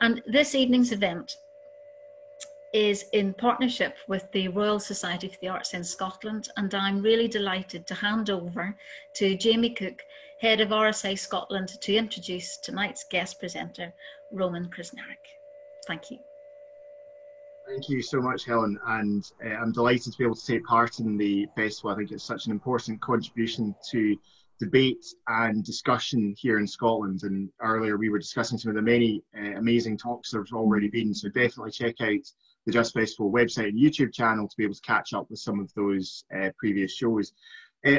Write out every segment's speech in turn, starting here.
And this evening's event is in partnership with the Royal Society for the Arts in Scotland, and I'm really delighted to hand over to Jamie Cook, Head of RSA Scotland, to introduce tonight's guest presenter, Roman Krznaric. Thank you. Thank you so much, Helen, and I'm delighted to be able to take part in the festival. I think it's such an important contribution to debate and discussion here in Scotland, and earlier we were discussing some of the many amazing talks that have already been, so definitely check out the Just Festival website and YouTube channel to be able to catch up with some of those previous shows.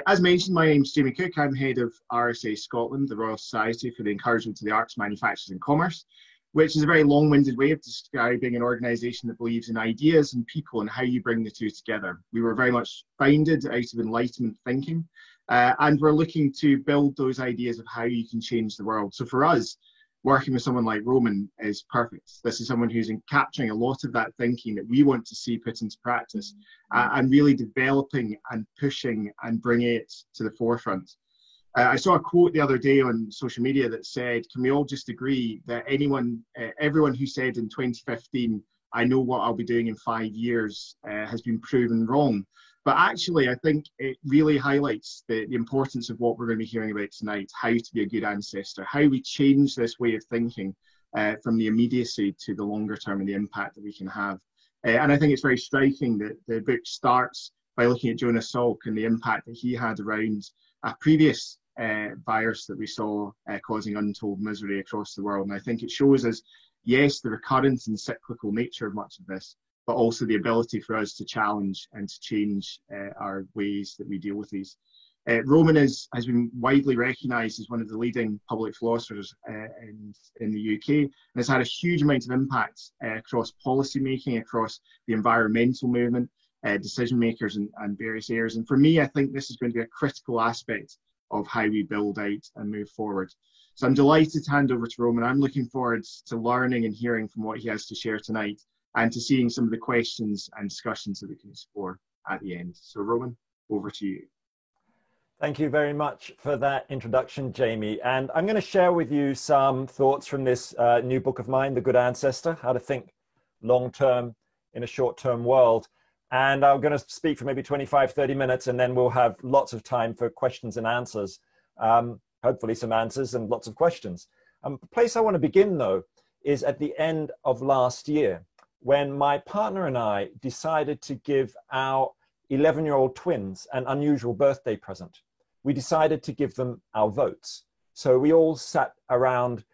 As mentioned, my name's Jamie Cook. I'm head of RSA Scotland, the Royal Society for the Encouragement of the Arts, Manufactures and Commerce, which is a very long-winded way of describing an organisation that believes in ideas and people and how you bring the two together. We were very much founded out of Enlightenment thinking, and we're looking to build those ideas of how you can change the world. So for us, working with someone like Roman is perfect. This is someone who's capturing a lot of that thinking that we want to see put into practice, and really developing and pushing and bringing it to the forefront. I saw a quote the other day on social media that said, can we all just agree that everyone who said in 2015, I know what I'll be doing in 5 years, has been proven wrong. But actually, I think it really highlights the importance of what we're going to be hearing about tonight, how to be a good ancestor, how we change this way of thinking from the immediacy to the longer term and the impact that we can have. And I think it's very striking that the book starts by looking at Jonas Salk and the impact that he had around a previous virus that we saw causing untold misery across the world. And I think it shows us, yes, the recurrent and cyclical nature of much of this, but also the ability for us to challenge and to change our ways that we deal with these. Roman has been widely recognised as one of the leading public philosophers in the UK, and has had a huge amount of impact across policy making, across the environmental movement, decision makers and various areas. And for me, I think this is going to be a critical aspect of how we build out and move forward. So I'm delighted to hand over to Roman. I'm looking forward to learning and hearing from what he has to share tonight, and to seeing some of the questions and discussions that we can explore at the end. So Roman, over to you. Thank you very much for that introduction, Jamie. And I'm going to share with you some thoughts from this new book of mine, The Good Ancestor, How to Think Long-Term in a Short-Term World. And I'm going to speak for maybe 25, 30 minutes, and then we'll have lots of time for questions and answers. Hopefully some answers and lots of questions. The place I want to begin, though, is at the end of last year, when my partner and I decided to give our 11-year-old twins an unusual birthday present. We decided to give them our votes. So we all sat around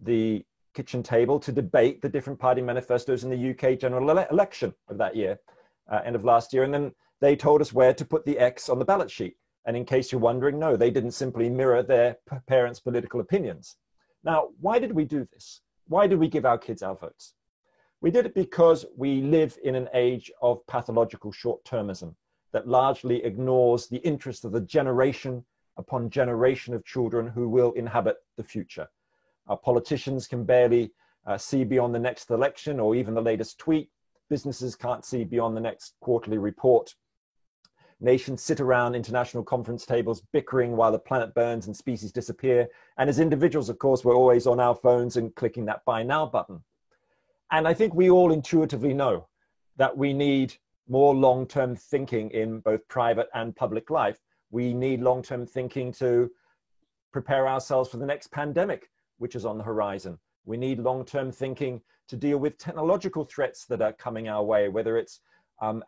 the kitchen table to debate the different party manifestos in the UK general election of that year, end of last year. And then they told us where to put the X on the ballot sheet. And in case you're wondering, no, they didn't simply mirror their parents' political opinions. Now, why did we do this? Why did we give our kids our votes? We did it because we live in an age of pathological short-termism that largely ignores the interests of the generation upon generation of children who will inhabit the future. Our politicians can barely see beyond the next election or even the latest tweet. Businesses can't see beyond the next quarterly report. Nations sit around international conference tables bickering while the planet burns and species disappear. And as individuals, of course, we're always on our phones and clicking that buy now button. And I think we all intuitively know that we need more long-term thinking in both private and public life. We need long-term thinking to prepare ourselves for the next pandemic, which is on the horizon. We need long-term thinking to deal with technological threats that are coming our way, whether it's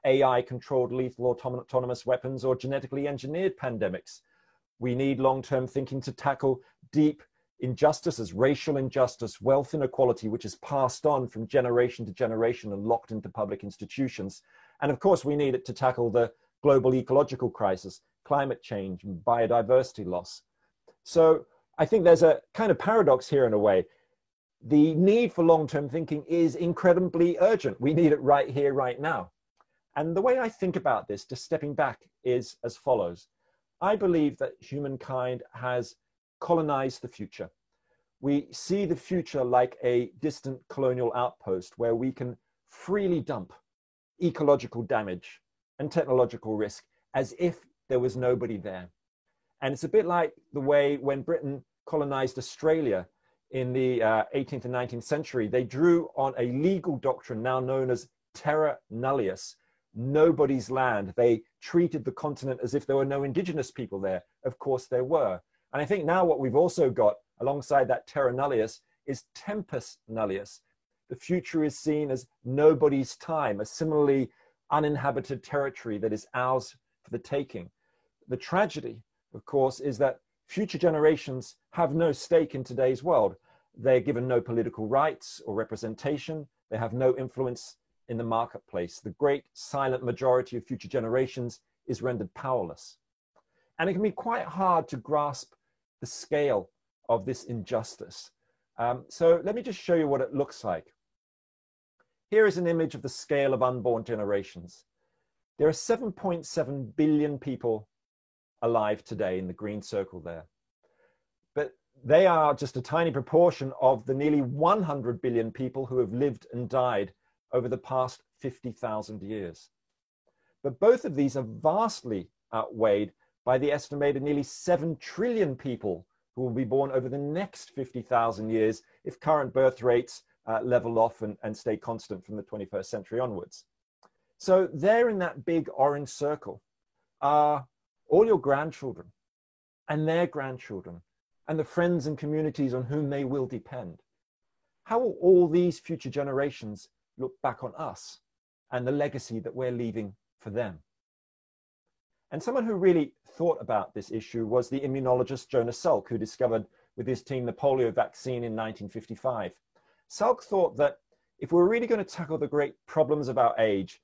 AI-controlled lethal autonomous weapons or genetically engineered pandemics. We need long-term thinking to tackle deep injustices, racial injustice, wealth inequality, which is passed on from generation to generation and locked into public institutions. And of course, we need it to tackle the global ecological crisis, climate change, and biodiversity loss. So I think there's a kind of paradox here in a way. The need for long-term thinking is incredibly urgent. We need it right here, right now. And the way I think about this, just stepping back, is as follows. I believe that humankind has colonized the future. We see the future like a distant colonial outpost where we can freely dump ecological damage and technological risk as if there was nobody there. And it's a bit like the way when Britain colonized Australia in the 18th and 19th century, they drew on a legal doctrine now known as terra nullius, nobody's land. They treated the continent as if there were no indigenous people there. Of course there were. And I think now what we've also got alongside that terra nullius is tempus nullius. The future is seen as nobody's time, a similarly uninhabited territory that is ours for the taking. The tragedy, of course, is that future generations have no stake in today's world. They're given no political rights or representation. They have no influence in the marketplace. The great silent majority of future generations is rendered powerless. And it can be quite hard to grasp the scale of this injustice. So let me just show you what it looks like. Here is an image of the scale of unborn generations. There are 7.7 billion people alive today in the green circle there. But they are just a tiny proportion of the nearly 100 billion people who have lived and died over the past 50,000 years. But both of these are vastly outweighed by the estimated nearly 7 trillion people who will be born over the next 50,000 years if current birth rates level off and stay constant from the 21st century onwards. So there in that big orange circle are all your grandchildren and their grandchildren and the friends and communities on whom they will depend. How will all these future generations look back on us and the legacy that we're leaving for them? And someone who really thought about this issue was the immunologist Jonas Salk, who discovered with his team the polio vaccine in 1955. Salk thought that if we were really going to tackle the great problems of our age,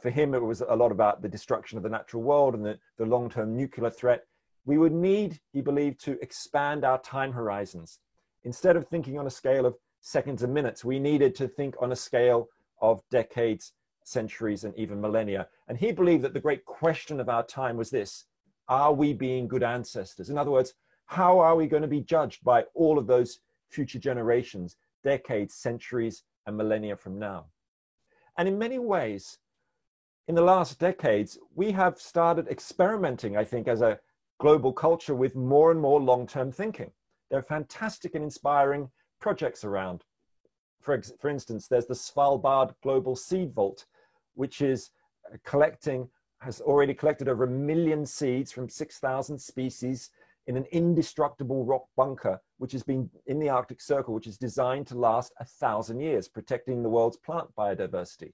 for him it was a lot about the destruction of the natural world and the long-term nuclear threat, we would need, he believed, to expand our time horizons. Instead of thinking on a scale of seconds and minutes, we needed to think on a scale of decades, centuries, and even millennia. And he believed that the great question of our time was this: are we being good ancestors? In other words, how are we going to be judged by all of those future generations, decades, centuries, and millennia from now? And in many ways, in the last decades, we have started experimenting, I think, as a global culture with more and more long-term thinking. There are fantastic and inspiring projects around. For instance, there's the Svalbard Global Seed Vault, which is has already collected over 1 million seeds from 6,000 species in an indestructible rock bunker, which has been in the Arctic Circle, which is designed to last 1,000 years, protecting the world's plant biodiversity.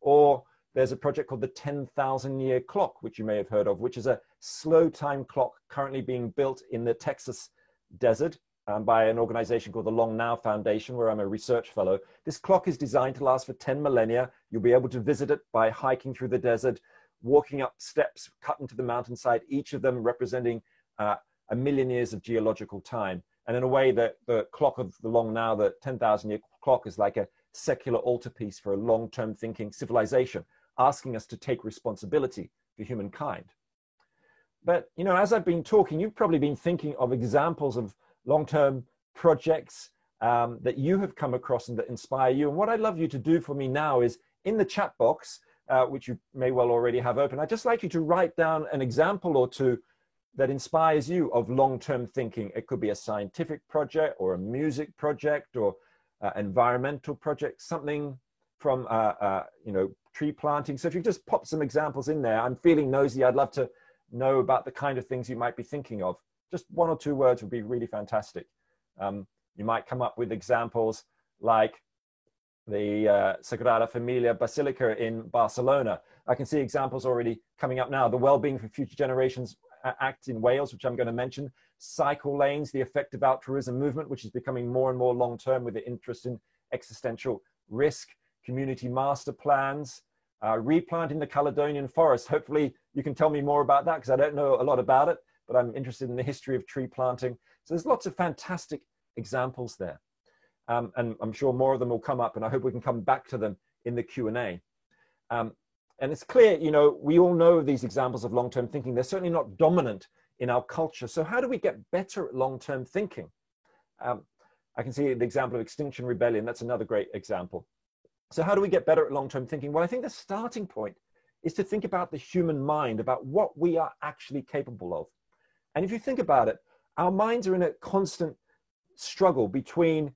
Or there's a project called the 10,000-year clock, which you may have heard of, which is a slow time clock currently being built in the Texas desert by an organization called the Long Now Foundation, where I'm a research fellow. This clock is designed to last for 10 millennia. You'll be able to visit it by hiking through the desert, walking up steps cut into the mountainside, each of them representing 1 million years of geological time. And in a way, the clock of the Long Now, the 10,000-year clock, is like a secular altarpiece for a long-term thinking civilization, asking us to take responsibility for humankind. But, you know, as I've been talking, you've probably been thinking of examples of long-term projects that you have come across and that inspire you. And what I'd love you to do for me now is, in the chat box, which you may well already have open, I'd just like you to write down an example or two that inspires you of long-term thinking. It could be a scientific project or a music project or environmental project, something from, you know, tree planting. So if you just pop some examples in there, I'm feeling nosy. I'd love to know about the kind of things you might be thinking of. Just 1 or 2 words would be really fantastic. You might come up with examples like the Sagrada Familia Basilica in Barcelona. I can see examples already coming up now. The Wellbeing for Future Generations Act in Wales, which I'm going to mention. Cycle lanes, the effective altruism movement, which is becoming more and more long-term with the interest in existential risk. Community master plans. Replanting the Caledonian forest. Hopefully you can tell me more about that, because I don't know a lot about it, but I'm interested in the history of tree planting. So there's lots of fantastic examples there. And I'm sure more of them will come up, and I hope we can come back to them in the Q&A. And it's clear, you know, we all know these examples of long-term thinking. They're certainly not dominant in our culture. So how do we get better at long-term thinking? I can see the example of Extinction Rebellion. That's another great example. So how do we get better at long-term thinking? Well, I think the starting point is to think about the human mind, about what we are actually capable of. And if you think about it, our minds are in a constant struggle between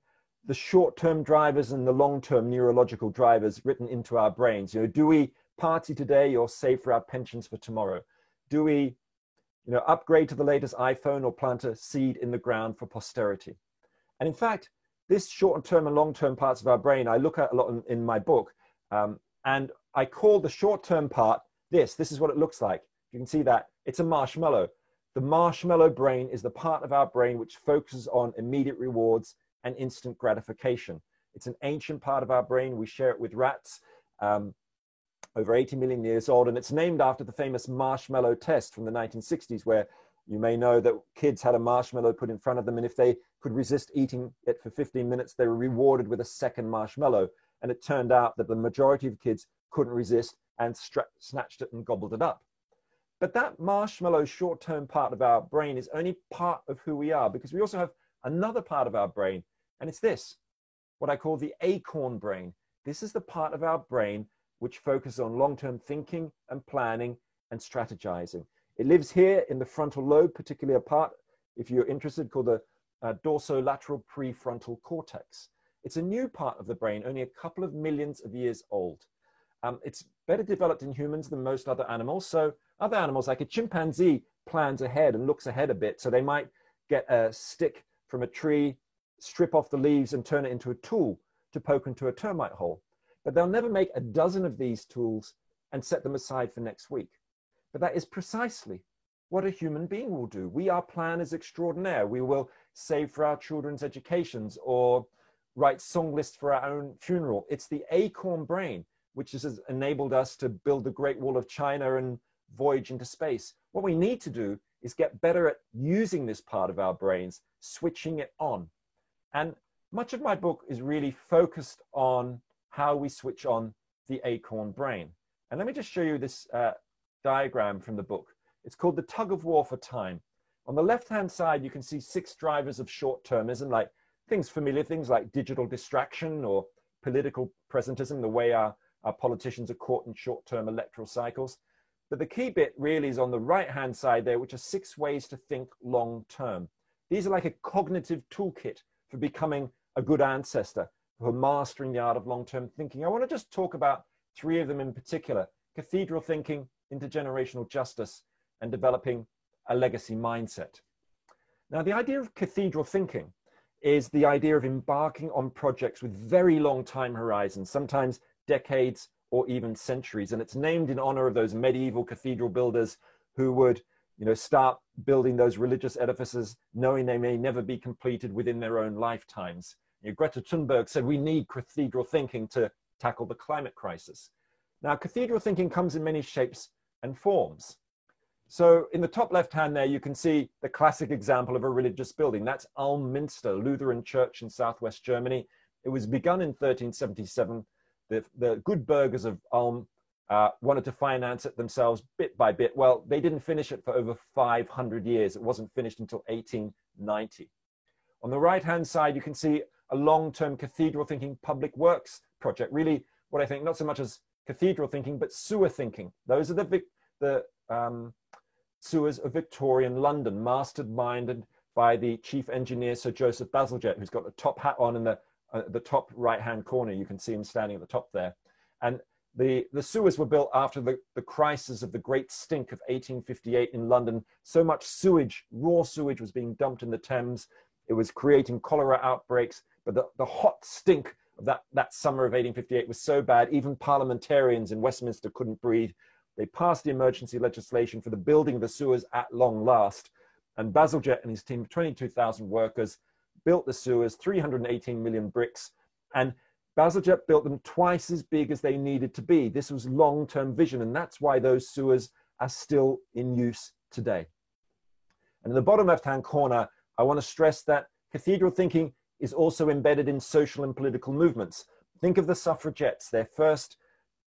the short-term drivers and the long-term neurological drivers written into our brains. You know, do we party today or save for our pensions for tomorrow? Do we, you know, upgrade to the latest iPhone or plant a seed in the ground for posterity? And in fact, this short-term and long-term parts of our brain, I look at a lot in my book, and I call the short-term part this. This is what it looks like. You can see that. It's a marshmallow. The marshmallow brain is the part of our brain which focuses on immediate rewards and instant gratification. It's an ancient part of our brain. We share it with rats, over 80 million years old, and it's named after the famous marshmallow test from the 1960s, where you may know that kids had a marshmallow put in front of them, and if they could resist eating it for 15 minutes, they were rewarded with a second marshmallow. And it turned out that the majority of kids couldn't resist and snatched it and gobbled it up. But that marshmallow short-term part of our brain is only part of who we are, because we also have another part of our brain, and it's this, what I call the acorn brain. This is the part of our brain which focuses on long-term thinking and planning and strategizing. It lives here in the frontal lobe, particularly a part, if you're interested, called the dorsolateral prefrontal cortex. It's a new part of the brain, only a couple of millions of years old. It's better developed in humans than most other animals. So other animals, like a chimpanzee, plans ahead and looks ahead a bit. So they might get a stick from a tree, strip off the leaves and turn it into a tool to poke into a termite hole. But they'll never make a dozen of these tools and set them aside for next week. But that is precisely what a human being will do. We are planners extraordinaire. We will save for our children's educations or write song lists for our own funeral. It's the acorn brain which has enabled us to build the Great Wall of China and voyage into space. What we need to do is get better at using this part of our brains, switching it on. And much of my book is really focused on how we switch on the acorn brain. And let me just show you this diagram from the book. It's called The Tug of War for Time. On the left-hand side, you can see 6 drivers of short-termism, like familiar things like digital distraction or political presentism, the way our politicians are caught in short-term electoral cycles. But the key bit really is on the right-hand side there, which are 6 ways to think long-term. These are like a cognitive toolkit for becoming a good ancestor, for mastering the art of long-term thinking. I want to just talk about 3 of them in particular: cathedral thinking, intergenerational justice, and developing a legacy mindset. Now, the idea of cathedral thinking is the idea of embarking on projects with very long time horizons, sometimes decades or even centuries. And it's named in honor of those medieval cathedral builders who would, you know, start building those religious edifices knowing they may never be completed within their own lifetimes. You know, Greta Thunberg said we need cathedral thinking to tackle the climate crisis. Now, cathedral thinking comes in many shapes and forms. So in the top left-hand there, you can see the classic example of a religious building. That's Ulm Minster, Lutheran church in southwest Germany. It was begun in 1377. The good burghers of Ulm wanted to finance it themselves bit by bit. Well, they didn't finish it for over 500 years. It wasn't finished until 1890. On the right-hand side, you can see a long-term cathedral thinking public works project. Really, what I think, not so much as cathedral thinking, but sewer thinking. Those are the sewers of Victorian London, masterminded by the chief engineer, Sir Joseph Bazalgette, who's got a top hat on in the top right-hand corner. You can see him standing at the top there. And the sewers were built after the crisis of the Great Stink of 1858 in London. So much sewage, raw sewage, was being dumped in the Thames. It was creating cholera outbreaks. But the hot stink of that summer of 1858 was so bad, even parliamentarians in Westminster couldn't breathe. They passed the emergency legislation for the building of the sewers at long last. And Bazalgette and his team of 22,000 workers built the sewers, 318 million bricks. And Bazalgette built them twice as big as they needed to be. This was long-term vision, and that's why those sewers are still in use today. And in the bottom left-hand corner, I want to stress that cathedral thinking is also embedded in social and political movements. Think of the suffragettes, their first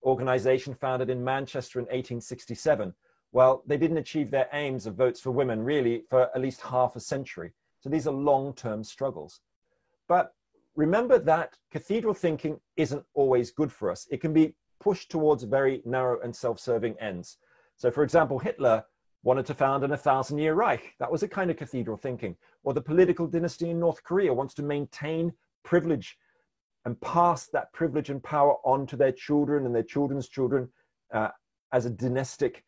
organization founded in Manchester in 1867. Well, they didn't achieve their aims of votes for women really for at least half a century. So these are long-term struggles. But remember that cathedral thinking isn't always good for us. It can be pushed towards very narrow and self-serving ends. So for example, Hitler wanted to found an 1,000-year Reich. That was a kind of cathedral thinking. Or the political dynasty in North Korea wants to maintain privilege and pass that privilege and power on to their children and their children's children as a dynastic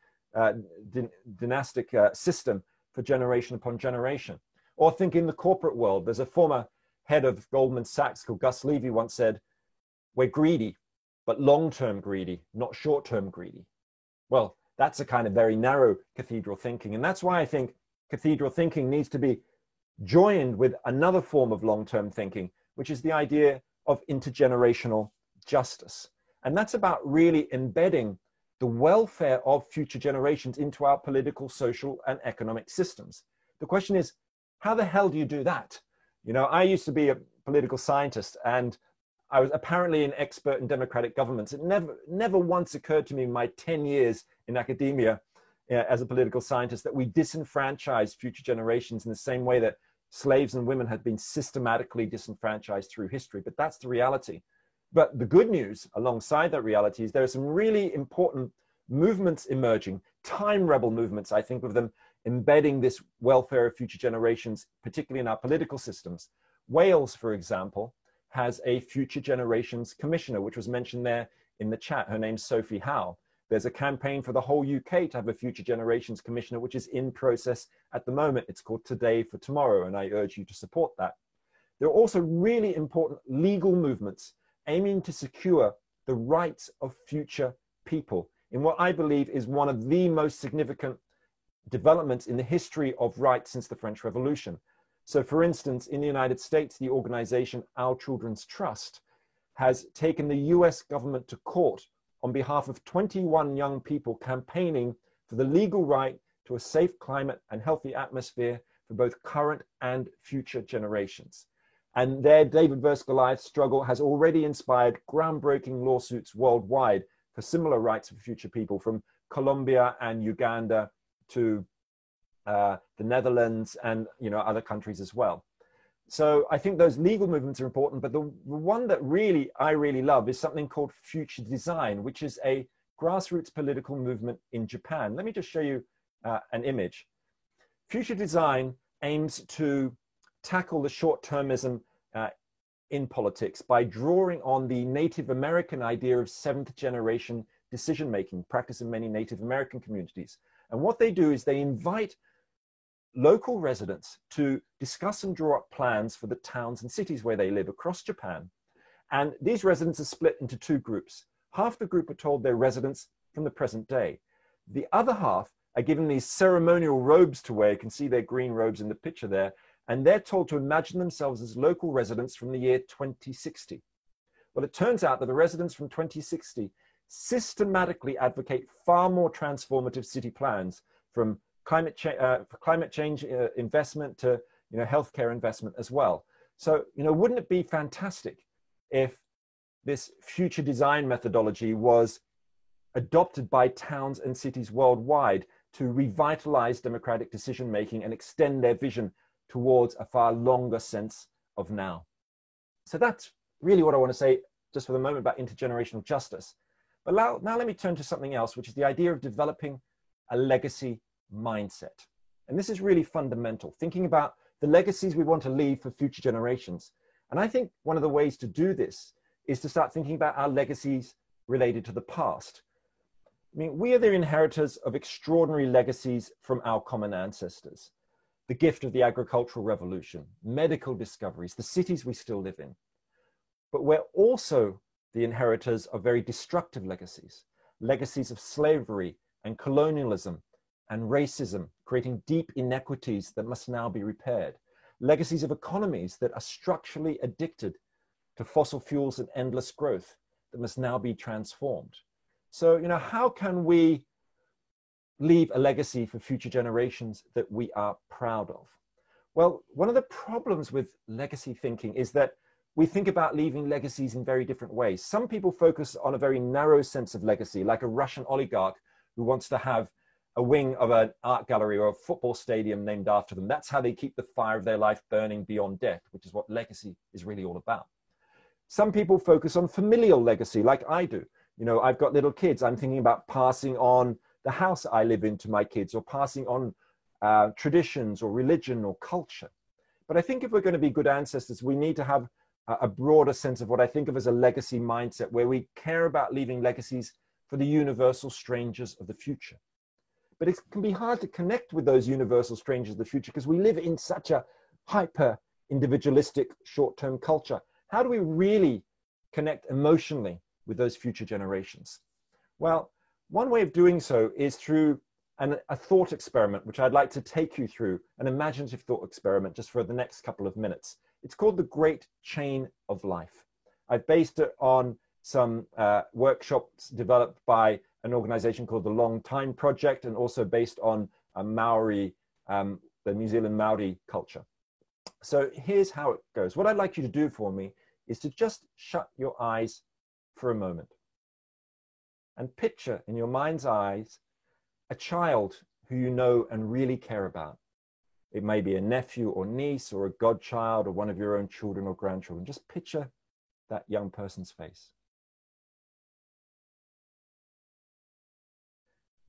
system for generation upon generation. Or think in the corporate world. There's a former head of Goldman Sachs called Gus Levy once said, "We're greedy, but long-term greedy, not short-term greedy." Well, that's a kind of very narrow cathedral thinking. And that's why I think cathedral thinking needs to be joined with another form of long-term thinking, which is the idea of intergenerational justice. And that's about really embedding the welfare of future generations into our political, social, and economic systems. The question is, how the hell do you do that? You know, I used to be a political scientist, and I was apparently an expert in democratic governments. It never once occurred to me in my 10 years in academia as a political scientist that we disenfranchise future generations in the same way that slaves and women had been systematically disenfranchised through history. But that's the reality. But the good news alongside that reality is there are some really important movements emerging, time rebel movements, I think of them, embedding this welfare of future generations, particularly in our political systems. Wales, for example, has a Future Generations Commissioner, which was mentioned there in the chat. Her name's Sophie Howe. There's a campaign for the whole UK to have a Future Generations Commissioner, which is in process at the moment. It's called Today for Tomorrow, and I urge you to support that. There are also really important legal movements aiming to secure the rights of future people in what I believe is one of the most significant developments in the history of rights since the French Revolution. So for instance, in the United States, the organization Our Children's Trust has taken the US government to court on behalf of 21 young people campaigning for the legal right to a safe climate and healthy atmosphere for both current and future generations. And their David versus Goliath struggle has already inspired groundbreaking lawsuits worldwide for similar rights for future people, from Colombia and Uganda to the Netherlands and other countries as well. So I think those legal movements are important, but the one that I really love is something called Future Design, which is a grassroots political movement in Japan. Let me just show you an image. Future Design aims to tackle the short-termism in politics by drawing on the Native American idea of seventh generation decision-making, practiced in many Native American communities. And what they do is they invite local residents to discuss and draw up plans for the towns and cities where they live across Japan. And these residents are split into two groups. Half the group are told they're residents from the present day. The other half are given these ceremonial robes to wear. You can see their green robes in the picture there. And they're told to imagine themselves as local residents from the year 2060. Well, it turns out that the residents from 2060 systematically advocate far more transformative city plans, from climate change investment to healthcare investment as well. So wouldn't it be fantastic if this future design methodology was adopted by towns and cities worldwide to revitalize democratic decision making and extend their vision towards a far longer sense of now? So that's really what I want to say just for the moment about intergenerational justice. But now let me turn to something else, which is the idea of developing a legacy mindset. And this is really fundamental, thinking about the legacies we want to leave for future generations. And I think one of the ways to do this is to start thinking about our legacies related to the past. I mean, we are the inheritors of extraordinary legacies from our common ancestors. The gift of the agricultural revolution, medical discoveries, the cities we still live in. But we're also the inheritors of very destructive legacies, legacies of slavery and colonialism and racism, creating deep inequities that must now be repaired, legacies of economies that are structurally addicted to fossil fuels and endless growth that must now be transformed. So, how can we leave a legacy for future generations that we are proud of? Well, one of the problems with legacy thinking is that we think about leaving legacies in very different ways. Some people focus on a very narrow sense of legacy, like a Russian oligarch who wants to have a wing of an art gallery or a football stadium named after them. That's how they keep the fire of their life burning beyond death, which is what legacy is really all about. Some people focus on familial legacy, like I do. I've got little kids. I'm thinking about passing on the house I live in to my kids, or passing on traditions or religion or culture. But I think if we're going to be good ancestors, we need to have a broader sense of what I think of as a legacy mindset, where we care about leaving legacies for the universal strangers of the future. But it can be hard to connect with those universal strangers of the future because we live in such a hyper individualistic short-term culture. How do we really connect emotionally with those future generations? Well, one way of doing so is through a thought experiment, which I'd like to take you through, an imaginative thought experiment just for the next couple of minutes. It's called the Great Chain of Life. I've based it on some workshops developed by an organization called the Long Time Project, and also based on Maori, the New Zealand Maori culture. So here's how it goes. What I'd like you to do for me is to just shut your eyes for a moment and picture in your mind's eyes a child who you know and really care about. It may be a nephew or niece or a godchild or one of your own children or grandchildren. Just picture that young person's face.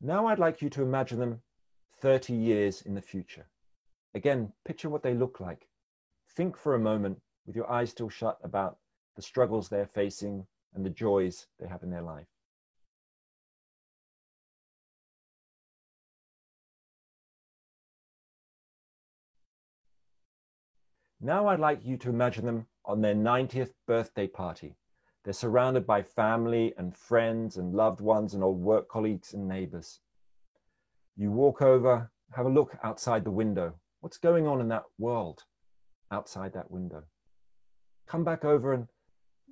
Now I'd like you to imagine them 30 years in the future. Again, picture what they look like. Think for a moment with your eyes still shut about the struggles they're facing and the joys they have in their life. Now I'd like you to imagine them on their 90th birthday party. They're surrounded by family and friends and loved ones and old work colleagues and neighbors. You walk over, have a look outside the window. What's going on in that world outside that window? Come back over and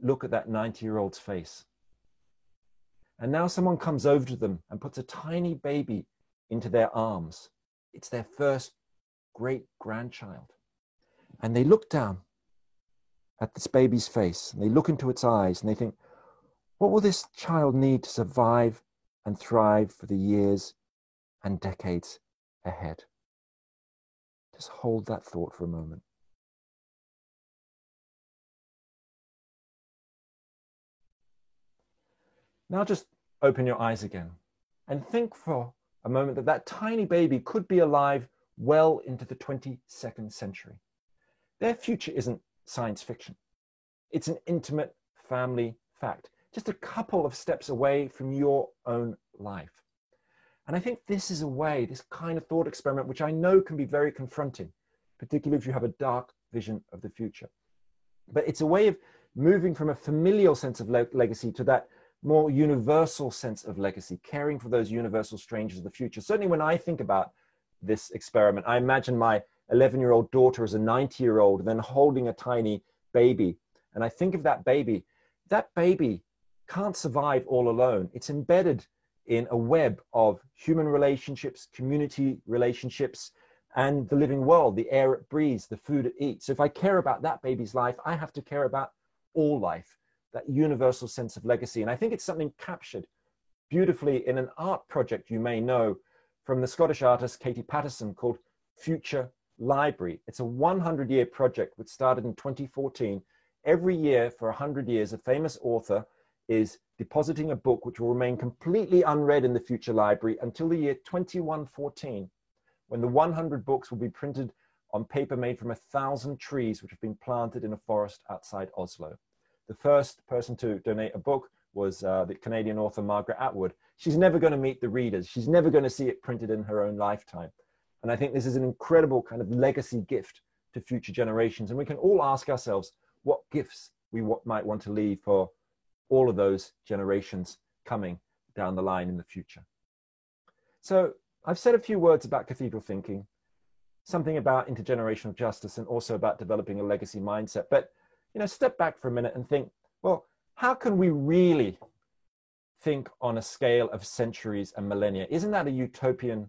look at that 90-year-old's face. And now someone comes over to them and puts a tiny baby into their arms. It's their first great-grandchild. And they look down at this baby's face, and they look into its eyes, and they think, what will this child need to survive and thrive for the years and decades ahead? Just hold that thought for a moment. Now just open your eyes again and think for a moment that that tiny baby could be alive well into the 22nd century. Their future isn't science fiction. It's an intimate family fact, just a couple of steps away from your own life. And I think this is a way, this kind of thought experiment, which I know can be very confronting, particularly if you have a dark vision of the future. But it's a way of moving from a familial sense of legacy to that more universal sense of legacy, caring for those universal strangers of the future. Certainly when I think about this experiment, I imagine my 11-year-old daughter as a 90-year-old, and then holding a tiny baby. And I think of that baby can't survive all alone. It's embedded in a web of human relationships, community relationships, and the living world, the air it breathes, the food it eats. So if I care about that baby's life, I have to care about all life, that universal sense of legacy. And I think it's something captured beautifully in an art project you may know from the Scottish artist Katie Patterson called Future Library. It's a 100-year project which started in 2014. Every year for 100 years, a famous author is depositing a book which will remain completely unread in the Future Library until the year 2114, when the 100 books will be printed on paper made from 1,000 trees which have been planted in a forest outside Oslo. The first person to donate a book was the Canadian author Margaret Atwood. She's never going to meet the readers. She's never going to see it printed in her own lifetime. And I think this is an incredible kind of legacy gift to future generations. And we can all ask ourselves what gifts we might want to leave for all of those generations coming down the line in the future. So I've said a few words about cathedral thinking, something about intergenerational justice, and also about developing a legacy mindset. But, you know, step back for a minute and think, well, how can we really think on a scale of centuries and millennia? Isn't that a utopian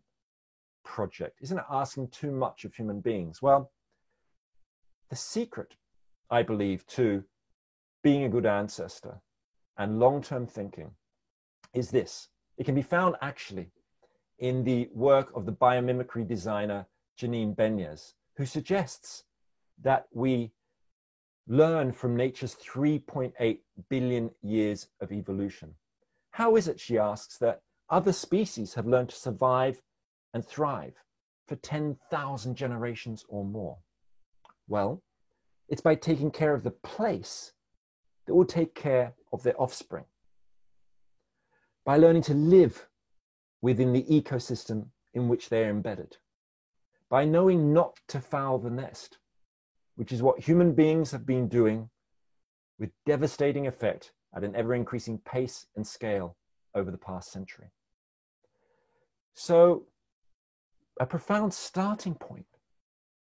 project? Isn't it asking too much of human beings? Well, the secret, I believe, to being a good ancestor and long-term thinking is this. It can be found actually in the work of the biomimicry designer Janine Benyus, who suggests that we learn from nature's 3.8 billion years of evolution. How is it, she asks, that other species have learned to survive and thrive for 10,000 generations or more? Well, it's by taking care of the place that will take care of their offspring. By learning to live within the ecosystem in which they're embedded. By knowing not to foul the nest, which is what human beings have been doing with devastating effect at an ever-increasing pace and scale over the past century. So, a profound starting point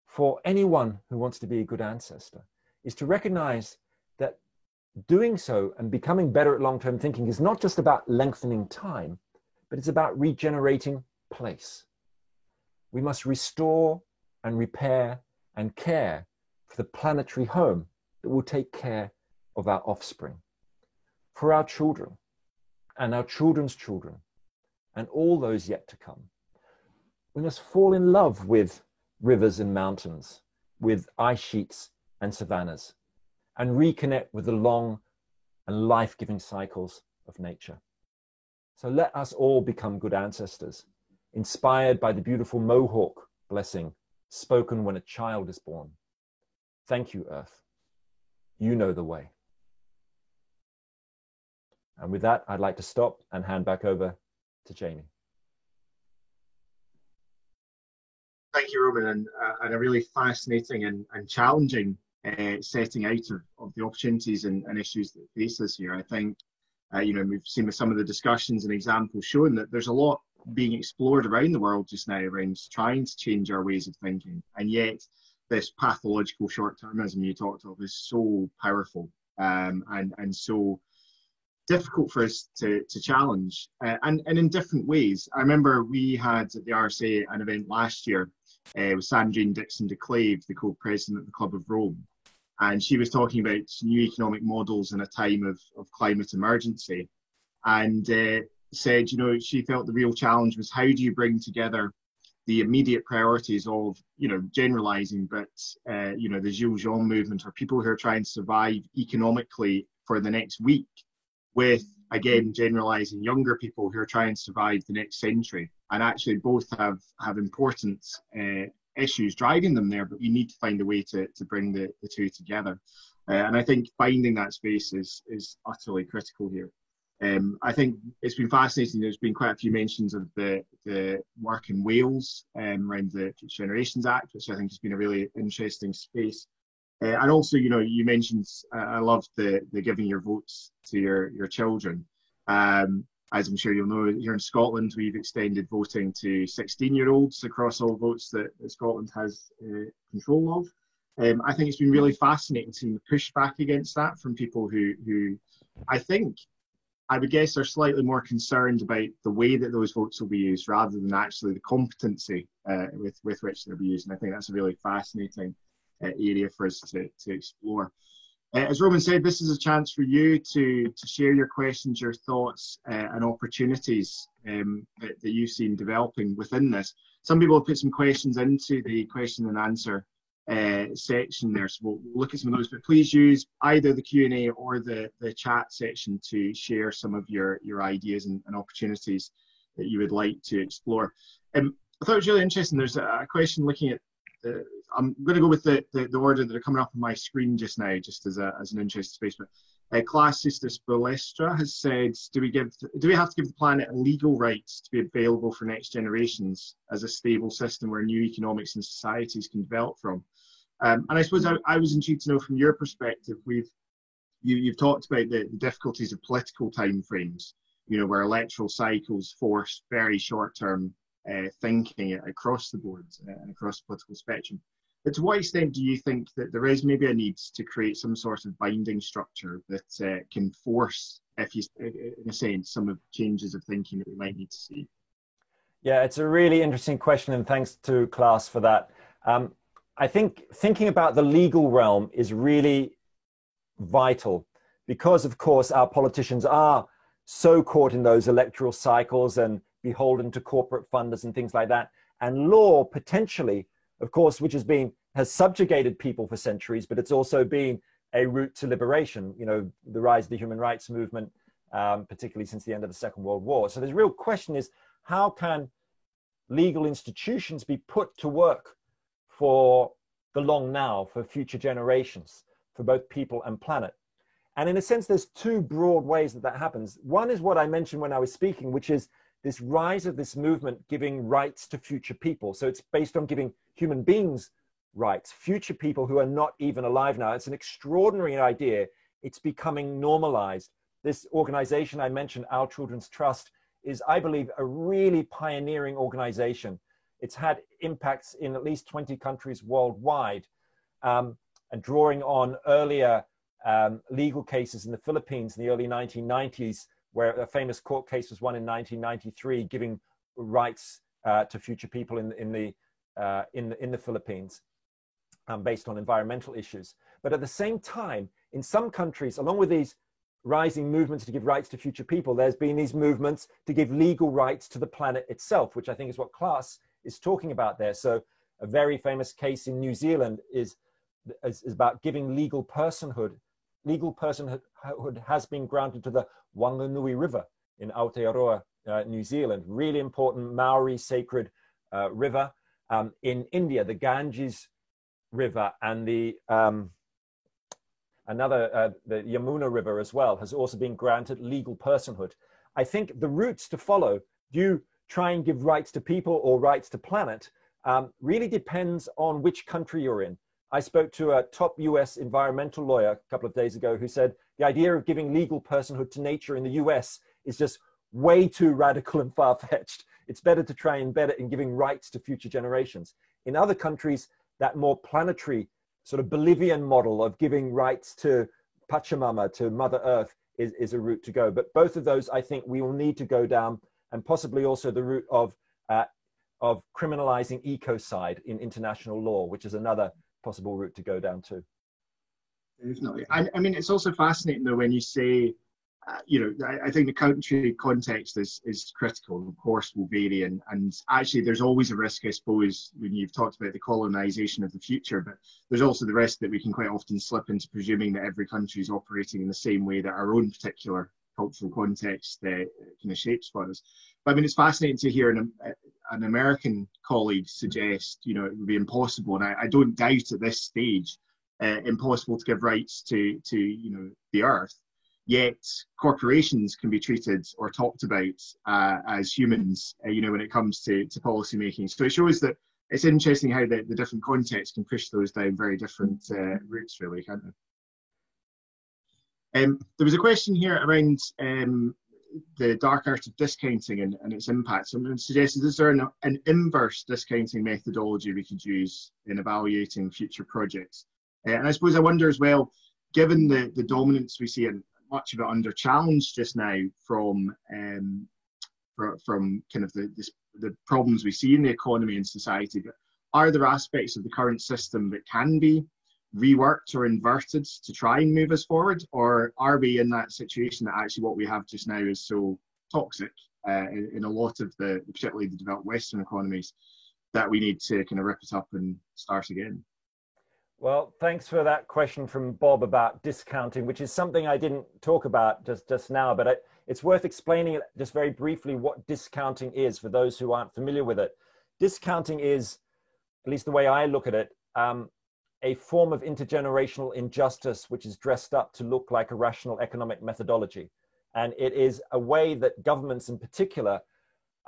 for anyone who wants to be a good ancestor is to recognize that doing so and becoming better at long-term thinking is not just about lengthening time, but it's about regenerating place. We must restore and repair and care for the planetary home that will take care of our offspring, for our children and our children's children and all those yet to come. We must fall in love with rivers and mountains, with ice sheets and savannas, and reconnect with the long and life-giving cycles of nature. So let us all become good ancestors, inspired by the beautiful Mohawk blessing spoken when a child is born. Thank you, Earth. You know the way. And with that, I'd like to stop and hand back over to Jamie. Thank you, Roman, and a really fascinating and challenging setting out of the opportunities and issues that face us here. I think, we've seen with some of the discussions and examples showing that there's a lot being explored around the world just now around trying to change our ways of thinking. And yet this pathological short-termism you talked of is so powerful and so difficult for us to challenge and in different ways. I remember we had at the RSA an event last year with Sandrine Dixon de Clave, the co-president of the Club of Rome. And she was talking about new economic models in a time of climate emergency. And said, she felt the real challenge was how do you bring together the immediate priorities of, generalizing, but, the Gilets Jaunes movement, or people who are trying to survive economically for the next week, with, again, generalizing younger people who are trying to survive the next century. And actually both have important issues driving them there, but we need to find a way to bring the two together. And I think finding that space is utterly critical here. I think it's been fascinating. There's been quite a few mentions of the work in Wales around the Future Generations Act, which I think has been a really interesting space. And also, you mentioned, I loved the giving your votes to your children. As I'm sure you'll know, here in Scotland, we've extended voting to 16-year-olds across all votes that Scotland has control of. I think it's been really fascinating seeing the pushback against that from people who I would guess are slightly more concerned about the way that those votes will be used rather than actually the competency with which they'll be used. And I think that's a really fascinating area for us to explore. As Roman said, this is a chance for you to share your questions, your thoughts and opportunities that you've seen developing within this. Some people have put some questions into the question and answer section there, so we'll look at some of those, but please use either the Q&A or the chat section to share some of your ideas and opportunities that you would like to explore. I thought it was really interesting. There's a question looking at I'm going to go with the order that are coming up on my screen just now, just as an interesting space. But Classistus Balestra has said, do we have to give the planet legal rights to be available for next generations as a stable system where new economics and societies can develop from? And I suppose I was intrigued to know from your perspective, you've talked about the difficulties of political timeframes, where electoral cycles force very short-term thinking across the board and across the political spectrum. But to what extent do you think that there is maybe a need to create some sort of binding structure that can force, in a sense, some of the changes of thinking that we might need to see? Yeah, it's a really interesting question, and thanks to Klaas for that. I think thinking about the legal realm is really vital because, of course, our politicians are so caught in those electoral cycles and beholden to corporate funders and things like that. And law potentially, of course, which has subjugated people for centuries, but it's also been a route to liberation. The rise of the human rights movement particularly since the end of the Second World War. So the real question is, how can legal institutions be put to work for the long now, for future generations, for both people and planet? And in a sense, there's two broad ways that that happens. One is what I mentioned when I was speaking, which is this rise of this movement giving rights to future people. So it's based on giving human beings rights, future people who are not even alive now. It's an extraordinary idea. It's becoming normalized. This organization I mentioned, Our Children's Trust, is, I believe, a really pioneering organization. It's had impacts in at least 20 countries worldwide, and drawing on earlier legal cases in the Philippines in the early 1990s, where a famous court case was won in 1993, giving rights to future people in the Philippines, based on environmental issues. But at the same time, in some countries, along with these rising movements to give rights to future people, there's been these movements to give legal rights to the planet itself, which I think is what Klaas is talking about there. So a very famous case in New Zealand is about giving legal personhood. Legal personhood has been granted to the Wanganui River in Aotearoa, New Zealand, really important Maori sacred river. In India, the Ganges River and the Yamuna River as well has also been granted legal personhood. I think the routes to follow, do you try and give rights to people or rights to planet, really depends on which country you're in. I spoke to a top US environmental lawyer a couple of days ago who said the idea of giving legal personhood to nature in the US is just way too radical and far-fetched. It's better to try and embed it in giving rights to future generations. In other countries, that more planetary sort of Bolivian model of giving rights to Pachamama, to Mother Earth, is a route to go. But both of those, I think we will need to go down, and possibly also the route of criminalizing ecocide in international law, which is another possible route to go down too. Definitely. I mean, it's also fascinating though when you say, I think the country context is critical. Of course, will vary, and actually, there's always a risk, I suppose, when you've talked about the colonization of the future. But there's also the risk that we can quite often slip into presuming that every country is operating in the same way that our own particular cultural context kind of shapes for us. But I mean, it's fascinating to hear an American colleague suggest, it would be impossible, and I don't doubt at this stage, impossible to give rights to the Earth. Yet corporations can be treated or talked about as humans, when it comes to policy making. So it shows that it's interesting how the different contexts can push those down very different routes, really, can't they? There was a question here around the dark art of discounting and its impact. Someone suggested, is there an inverse discounting methodology we could use in evaluating future projects? And I suppose I wonder as well, given the dominance we see in much of it under challenge just now from kind of the problems we see in the economy and society, but are there aspects of the current system that can be reworked or inverted to try and move us forward? Or are we in that situation that actually what we have just now is so toxic in a lot of particularly the developed Western economies, that we need to kind of rip it up and start again? Well, thanks for that question from Bob about discounting, which is something I didn't talk about just now, but it's worth explaining just very briefly what discounting is for those who aren't familiar with it. Discounting is, at least the way I look at it, a form of intergenerational injustice which is dressed up to look like a rational economic methodology. And it is a way that governments in particular,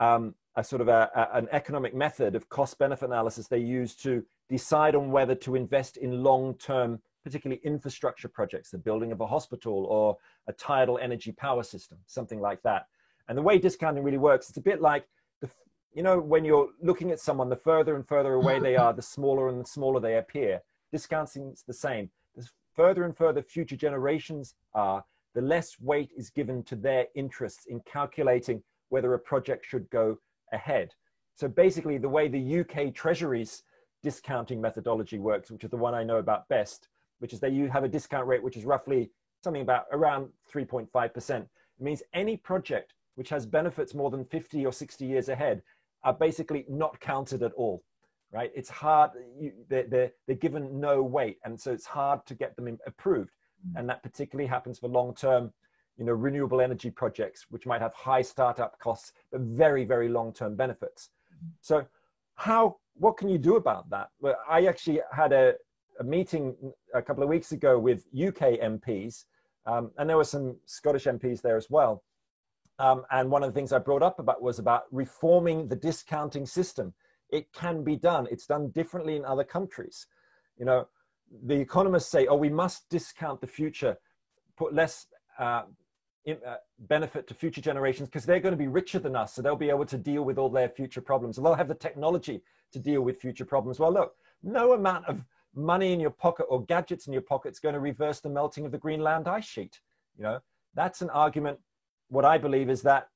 an economic method of cost-benefit analysis they use to decide on whether to invest in long-term, particularly infrastructure projects, the building of a hospital or a tidal energy power system, something like that. And the way discounting really works, it's a bit like, when you're looking at someone, the further and further away they are, the smaller and the smaller they appear. Discounting is the same. The further and further future generations are, the less weight is given to their interests in calculating whether a project should go ahead. So basically, the way the UK Treasury's discounting methodology works, which is the one I know about best, which is you have a discount rate which is roughly something about around 3.5%. It means any project which has benefits more than 50 or 60 years ahead are basically not counted at all, right? It's hard, they're given no weight, and so it's hard to get them approved. And that particularly happens for long-term, renewable energy projects, which might have high startup costs, but very, very long-term benefits. So what can you do about that? Well, I actually had a meeting a couple of weeks ago with UK MPs, and there were some Scottish MPs there as well. And one of the things I brought up was about reforming the discounting system. It can be done. It's done differently in other countries. The economists say, oh, we must discount the future, put less benefit to future generations because they're going to be richer than us. So they'll be able to deal with all their future problems. And they'll have the technology to deal with future problems. Well, look, no amount of money in your pocket or gadgets in your pocket is going to reverse the melting of the Greenland ice sheet. That's an argument. What I believe is that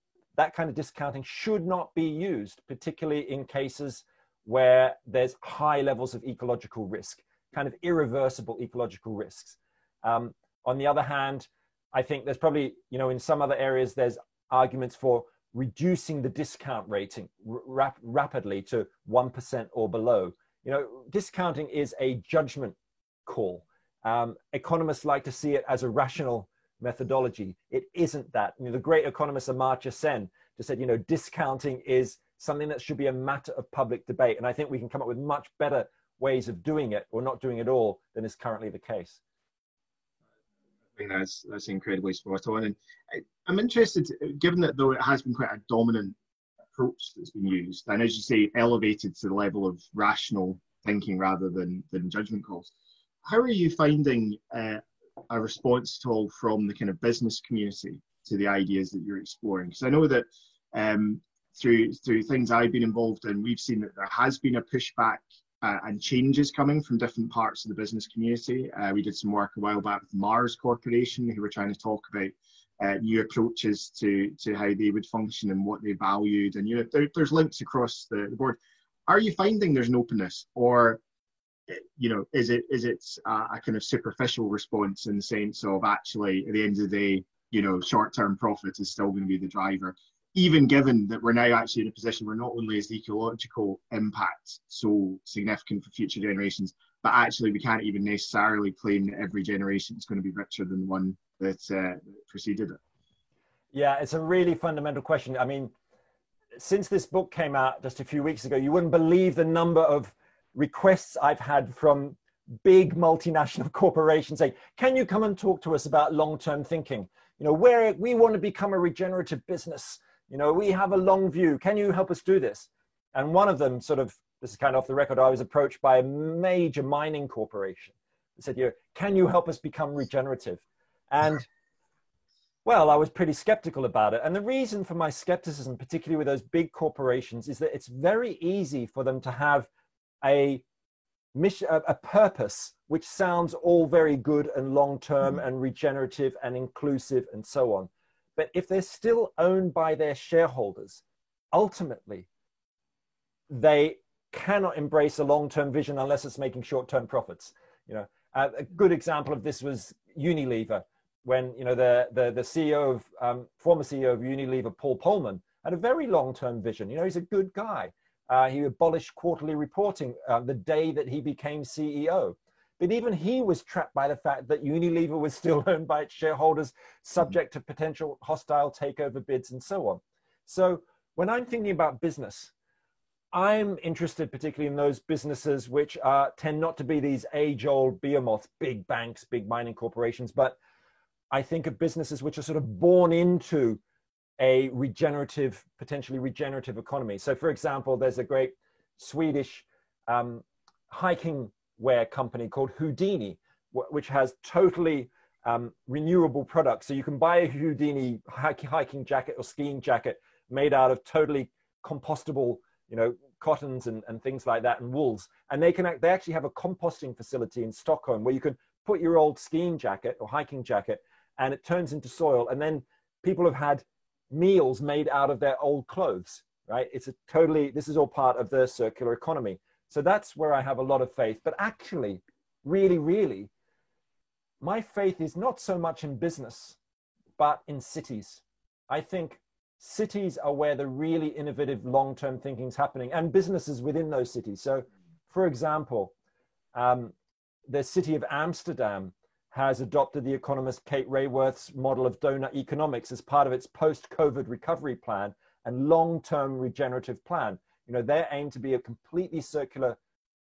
kind of discounting should not be used, particularly in cases where there's high levels of ecological risk, kind of irreversible ecological risks. On the other hand, I think there's probably, in some other areas, there's arguments for reducing the discount rating rapidly to 1% or below. Discounting is a judgment call. Economists like to see it as a rational methodology. It isn't that. The great economist Amartya Sen just said, discounting is something that should be a matter of public debate. And I think we can come up with much better ways of doing it or not doing it all than is currently the case. I think that's incredibly spot on. And I'm interested, given that though it has been quite a dominant approach that's been used, and as you say, elevated to the level of rational thinking rather than judgment calls, how are you finding a response at all from the kind of business community to the ideas that you're exploring? Because I know that through things I've been involved in, we've seen that there has been a pushback and changes coming from different parts of the business community. We did some work a while back with Mars Corporation, who were trying to talk about new approaches to how they would function and what they valued. And there's links across the board. Are you finding there's an openness, or is it a kind of superficial response in the sense of actually at the end of the day, short-term profit is still going to be the driver, even given that we're now actually in a position where not only is the ecological impact so significant for future generations, but actually we can't even necessarily claim that every generation is going to be richer than the one that preceded it? Yeah, it's a really fundamental question. I mean, since this book came out just a few weeks ago, you wouldn't believe the number of requests I've had from big multinational corporations saying, can you come and talk to us about long-term thinking? Where we want to become a regenerative business. We have a long view. Can you help us do this? And one of them this is kind of off the record, I was approached by a major mining corporation. They said, can you help us become regenerative? And well, I was pretty skeptical about it. And the reason for my skepticism, particularly with those big corporations, is that it's very easy for them to have a mission, a purpose, which sounds all very good and long-term and regenerative and inclusive and so on. But if they're still owned by their shareholders, ultimately, they cannot embrace a long-term vision unless it's making short-term profits. A good example of this was Unilever, when the CEO of former CEO of Unilever, Paul Polman, had a very long-term vision. He's a good guy. He abolished quarterly reporting the day that he became CEO. But even he was trapped by the fact that Unilever was still owned by its shareholders, subject to potential hostile takeover bids and so on. So when I'm thinking about business, I'm interested particularly in those businesses which tend not to be these age-old behemoths, big banks, big mining corporations, but I think of businesses which are sort of born into a regenerative, potentially regenerative economy. So for example, there's a great Swedish hiking wear company called Houdini, which has totally renewable products. So you can buy a Houdini hiking jacket or skiing jacket made out of totally compostable, cottons and things like that, and wools. And they actually have a composting facility in Stockholm where you can put your old skiing jacket or hiking jacket and it turns into soil. And then people have had meals made out of their old clothes, right? This is all part of the circular economy. So that's where I have a lot of faith. But actually, really, really, my faith is not so much in business, but in cities. I think cities are where the really innovative long-term thinking is happening, and businesses within those cities. So, for example, the city of Amsterdam has adopted the economist Kate Raworth's model of donut economics as part of its post-COVID recovery plan and long-term regenerative plan. You know, they aim to be a completely circular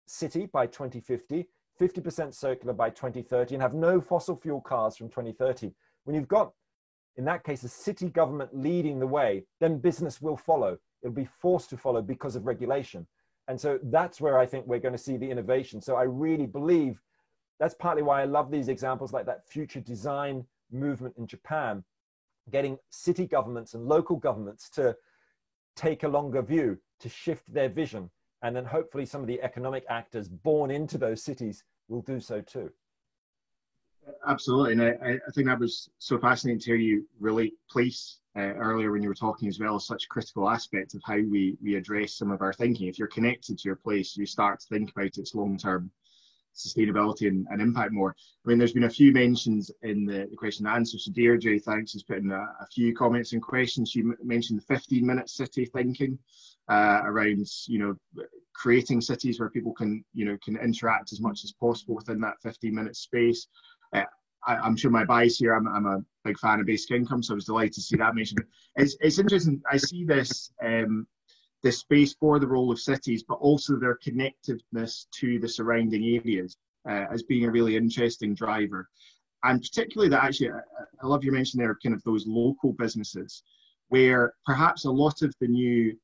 city by 2050, 50% circular by 2030, and have no fossil fuel cars from 2030. When you've got, in that case, a city government leading the way, then business will follow. It'll be forced to follow because of regulation. And so that's where I think we're going to see the innovation. So I really believe that's partly why I love these examples like that future design movement in Japan, getting city governments and local governments to take a longer view, to shift their vision. And then hopefully some of the economic actors born into those cities will do so too. Absolutely. And I think that was so fascinating to hear you relate place earlier when you were talking as well, such a critical aspect of how we address some of our thinking. If you're connected to your place, you start to think about its long-term sustainability and impact more. I mean, there's been a few mentions in the question and answer. So Deirdre, thanks, has put in a few comments and questions. She mentioned the 15-minute city thinking around, you know, creating cities where people can interact as much as possible within that 15-minute space. I'm sure my bias here, I'm a big fan of basic income, so I was delighted to see that mentioned. It's interesting, I see this this space for the role of cities, but also their connectiveness to the surrounding areas as being a really interesting driver. And particularly that actually, I love your mention there, kind of those local businesses, where perhaps a lot of the new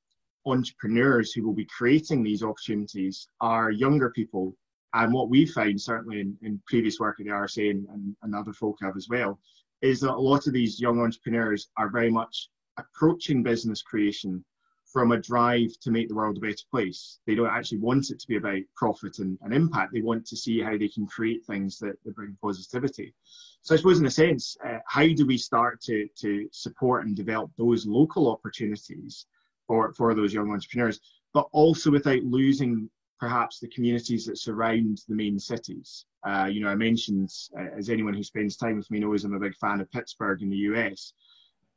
entrepreneurs who will be creating these opportunities are younger people. And what we found, certainly in previous work at the RSA and other folk have as well, is that a lot of these young entrepreneurs are very much approaching business creation from a drive to make the world a better place. They don't actually want it to be about profit and impact. They want to see how they can create things that bring positivity. So I suppose in a sense, how do we start to support and develop those local opportunities for those young entrepreneurs, but also without losing perhaps the communities that surround the main cities? You know, I mentioned, as anyone who spends time with me knows, I'm a big fan of Pittsburgh in the US.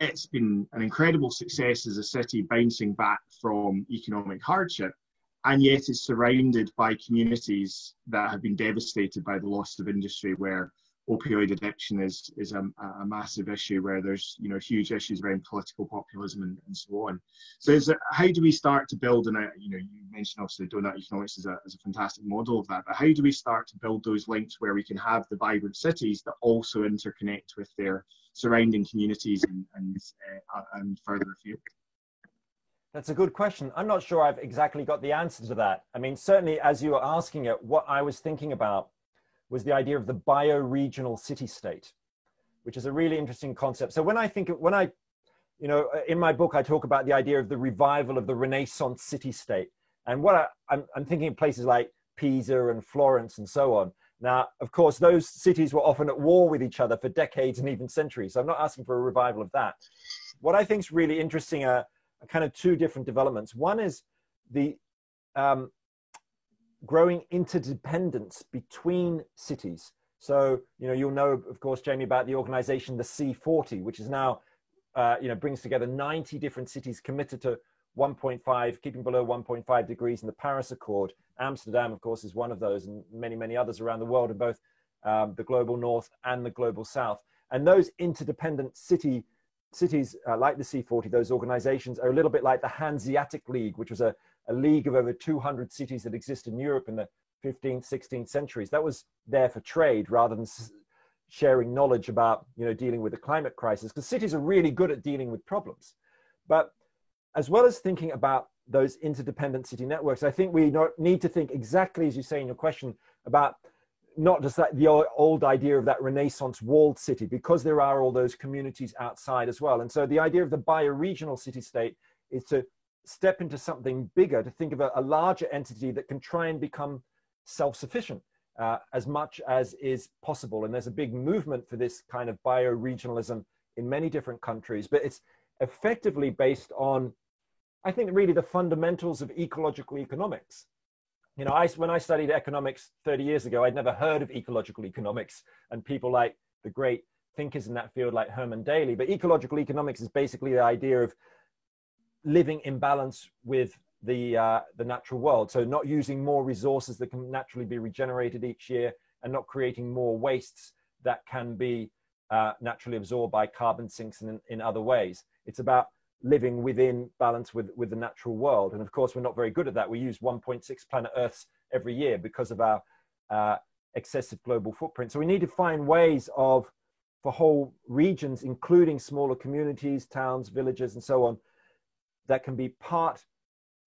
It's been an incredible success as a city bouncing back from economic hardship, and yet it's surrounded by communities that have been devastated by the loss of industry, where opioid addiction is a massive issue, where there's, you know, huge issues around political populism and so on. So how do we start to build, and you know, you mentioned obviously donut economics is a fantastic model of that, but how do we start to build those links where we can have the vibrant cities that also interconnect with their surrounding communities and further afield? That's a good question. I'm not sure I've exactly got the answer to that. I mean, certainly as you were asking it, what I was thinking about was the idea of the bioregional city-state, which is a really interesting concept. So you know, in my book, I talk about the idea of the revival of the Renaissance city-state. And what I'm thinking of places like Pisa and Florence and so on. Now, of course, those cities were often at war with each other for decades and even centuries. So I'm not asking for a revival of that. What I think is really interesting are kind of two different developments. One is the growing interdependence between cities. So, you know, you'll know, of course, Jamie, about the organization, the C40, which is now, you know, brings together 90 different cities committed to 1.5, keeping below 1.5 degrees in the Paris Accord. Amsterdam, of course, is one of those, and many, many others around the world in both the global north and the global south. And those interdependent cities like the C40, those organizations are a little bit like the Hanseatic League, which was a league of over 200 cities that exist in Europe in the 15th, 16th centuries. That was there for trade rather than sharing knowledge about, you know, dealing with the climate crisis, because cities are really good at dealing with problems. But as well as thinking about those interdependent city networks, I think we need to think exactly as you say in your question about not just that, the old idea of that Renaissance walled city, because there are all those communities outside as well. And so the idea of the bioregional city-state is to step into something bigger, to think of a larger entity that can try and become self-sufficient as much as is possible. And there's a big movement for this kind of bioregionalism in many different countries, but it's effectively based on, I think, really the fundamentals of ecological economics. You know, when I studied economics 30 years ago, I'd never heard of ecological economics and people like the great thinkers in that field like Herman Daly. But ecological economics is basically the idea of living in balance with the natural world. So not using more resources that can naturally be regenerated each year, and not creating more wastes that can be naturally absorbed by carbon sinks in other ways. It's about living within balance with the natural world. And of course, we're not very good at that. We use 1.6 planet Earths every year because of our excessive global footprint. So we need to find ways for whole regions, including smaller communities, towns, villages, and so on, that can be part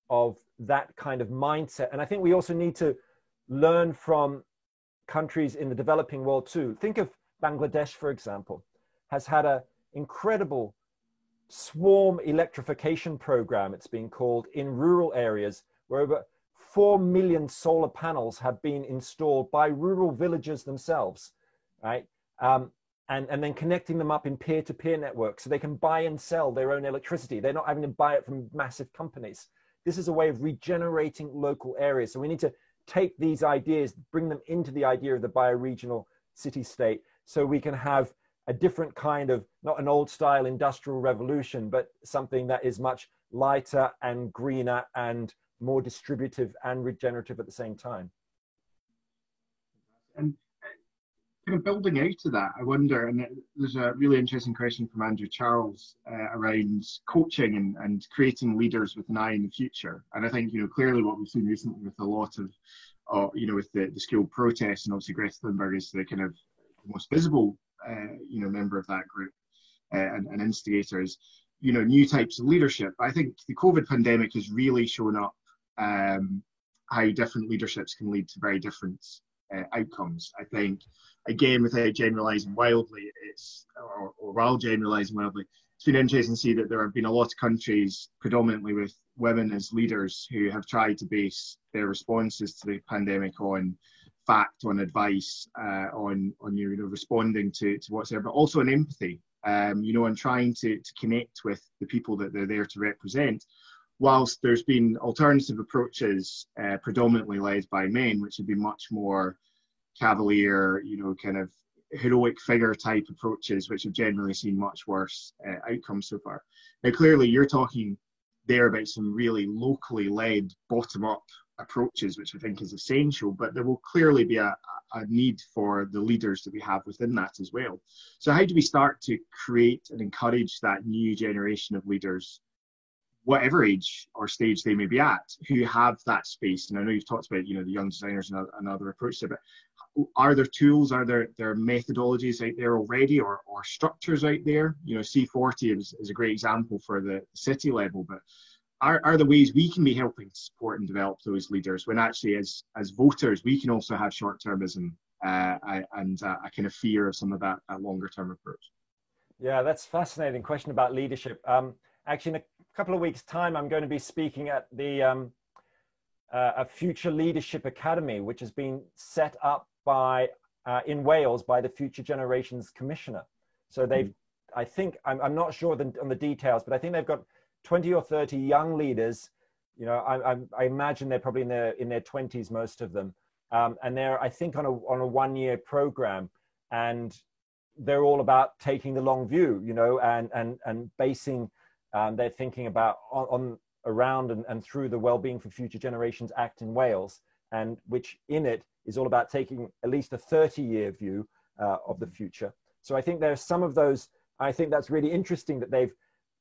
of that kind of mindset. And I think we also need to learn from countries in the developing world too. Think of Bangladesh, for example, has had an incredible swarm electrification program, it's been called, in rural areas, where over 4 million solar panels have been installed by rural villagers themselves, right? And then connecting them up in peer-to-peer networks so they can buy and sell their own electricity. They're not having to buy it from massive companies. This is a way of regenerating local areas. So we need to take these ideas, bring them into the idea of the bioregional city-state, so we can have a different kind of, not an old style industrial revolution, but something that is much lighter and greener and more distributive and regenerative at the same time. And kind of building out of that, I wonder, and there's a really interesting question from Andrew Charles around coaching and creating leaders with an eye in the future. And I think, clearly what we've seen recently with a lot of, with the school protests, and obviously Greta Thunberg is the kind of the most visible member of that group and instigators, new types of leadership. I think the COVID pandemic has really shown up how different leaderships can lead to very different outcomes. I think, again, without generalising wildly, or while generalising wildly, it's been interesting to see that there have been a lot of countries, predominantly with women as leaders, who have tried to base their responses to the pandemic on fact, on advice, on responding to what's there, but also on empathy, and trying to connect with the people that they're there to represent. Whilst there's been alternative approaches, predominantly led by men, which have been much more cavalier, kind of heroic figure type approaches, which have generally seen much worse outcomes so far. Now, clearly, you're talking there about some really locally led, bottom-up approaches, which I think is essential, but there will clearly be a need for the leaders that we have within that as well. So how do we start to create and encourage that new generation of leaders, whatever age or stage they may be at, who have that space? And I know you've talked about, the young designers and other approaches, but are there tools, are there methodologies out there already, or structures out there? C40 is a great example for the city level, but are there ways we can be helping to support and develop those leaders, when actually as voters we can also have short-termism and a kind of fear of some of that longer term approach? Yeah, that's a fascinating question about leadership. Actually, in a couple of weeks' time, I'm going to be speaking at the a Future Leadership Academy, which has been set up in Wales by the Future Generations Commissioner. So they've, I think, I'm not sure on the details, but I think they've got 20 or 30 young leaders. I imagine they're probably in their 20s, most of them, and they're, I think, on a 1-year program, and they're all about taking the long view, and basing their thinking about around and through the Wellbeing for Future Generations Act in Wales, and which in it is all about taking at least a 30-year view of the future. So I think there's some of those. I think that's really interesting that they've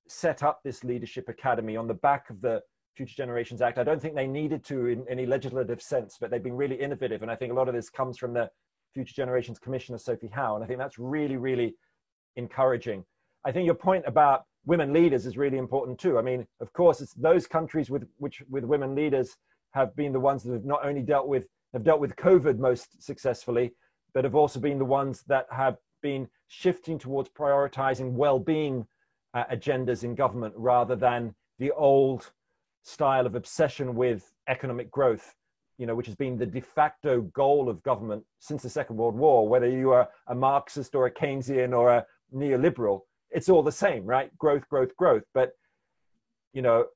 set up this leadership academy on the back of the Future Generations Act. I don't think they needed to in any legislative sense, but they've been really innovative. And I think a lot of this comes from the Future Generations Commissioner, Sophie Howe. And I think that's really, really encouraging. I think your point about women leaders is really important too. I mean, of course, it's those countries with women leaders have been the ones that have not only dealt with COVID most successfully, but have also been the ones that have been shifting towards prioritizing well-being agendas in government, rather than the old style of obsession with economic growth, which has been the de facto goal of government since the Second World War. Whether you are a Marxist or a Keynesian or a neoliberal, it's all the same, right? Growth, growth, growth. But,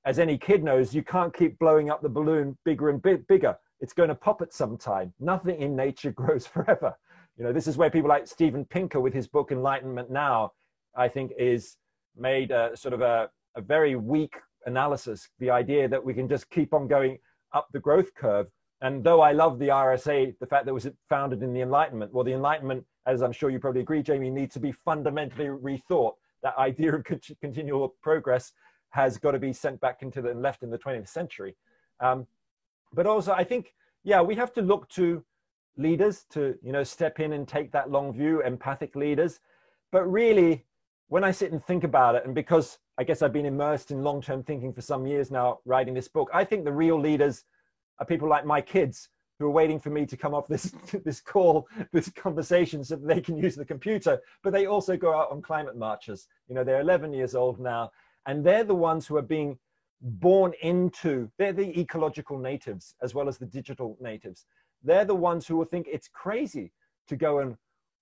as any kid knows, you can't keep blowing up the balloon bigger and bigger. It's going to pop at some time. Nothing in nature grows forever. This is where people like Steven Pinker, with his book Enlightenment Now, I think is made a sort of a very weak analysis. The idea that we can just keep on going up the growth curve And though I love the RSA, the fact that it was founded in the Enlightenment, well, the Enlightenment, as I'm sure you probably agree, Jamie, needs to be fundamentally rethought. That idea of continual progress has got to be sent back into the left in the 20th century. But also, I think, yeah, we have to look to leaders to, you know, step in and take that long view, empathic leaders. But really, when I sit and think about it, and because I guess I've been immersed in long-term thinking for some years now, writing this book, I think the real leaders are people like my kids who are waiting for me to come off this call, this conversation, so that they can use the computer. But they also go out on climate marches. You know, they're 11 years old now, and they're the ones who are being born into, they're the ecological natives as well as the digital natives. They're the ones who will think it's crazy to go and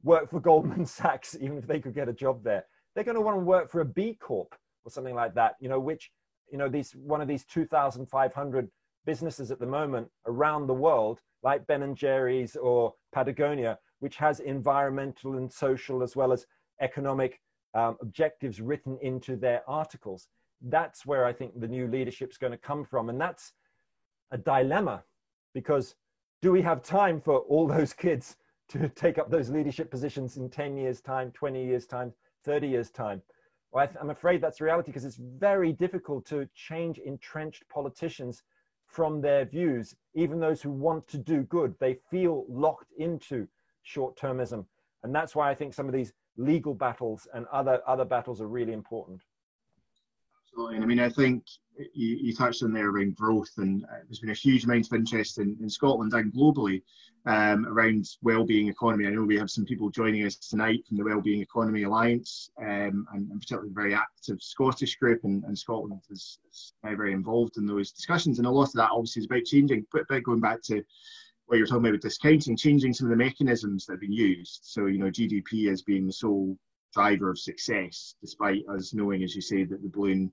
work for Goldman Sachs, even if they could get a job there. They're going to want to work for a B Corp or something like that, you know, which, you know, one of these 2,500 businesses at the moment around the world, like Ben & Jerry's or Patagonia, which has environmental and social as well as economic objectives written into their articles. That's where I think the new leadership is going to come from. And that's a dilemma, because do we have time for all those kids to take up those leadership positions in 10 years time, 20 years time, 30 years time? Well, I'm afraid that's reality, because it's very difficult to change entrenched politicians from their views. Even those who want to do good, they feel locked into short-termism. And that's why I think some of these legal battles and other battles are really important. Absolutely. And I mean, I think you touched on there around growth, and there's been a huge amount of interest in Scotland and globally around wellbeing economy. I know we have some people joining us tonight from the Wellbeing Economy Alliance, and particularly a very active Scottish group, and Scotland is very, very involved in those discussions. And a lot of that obviously is about changing, but going back to what you're talking about with discounting, changing some of the mechanisms that have been used. So, you know, GDP as being the sole driver of success, despite us knowing, as you say, that the balloon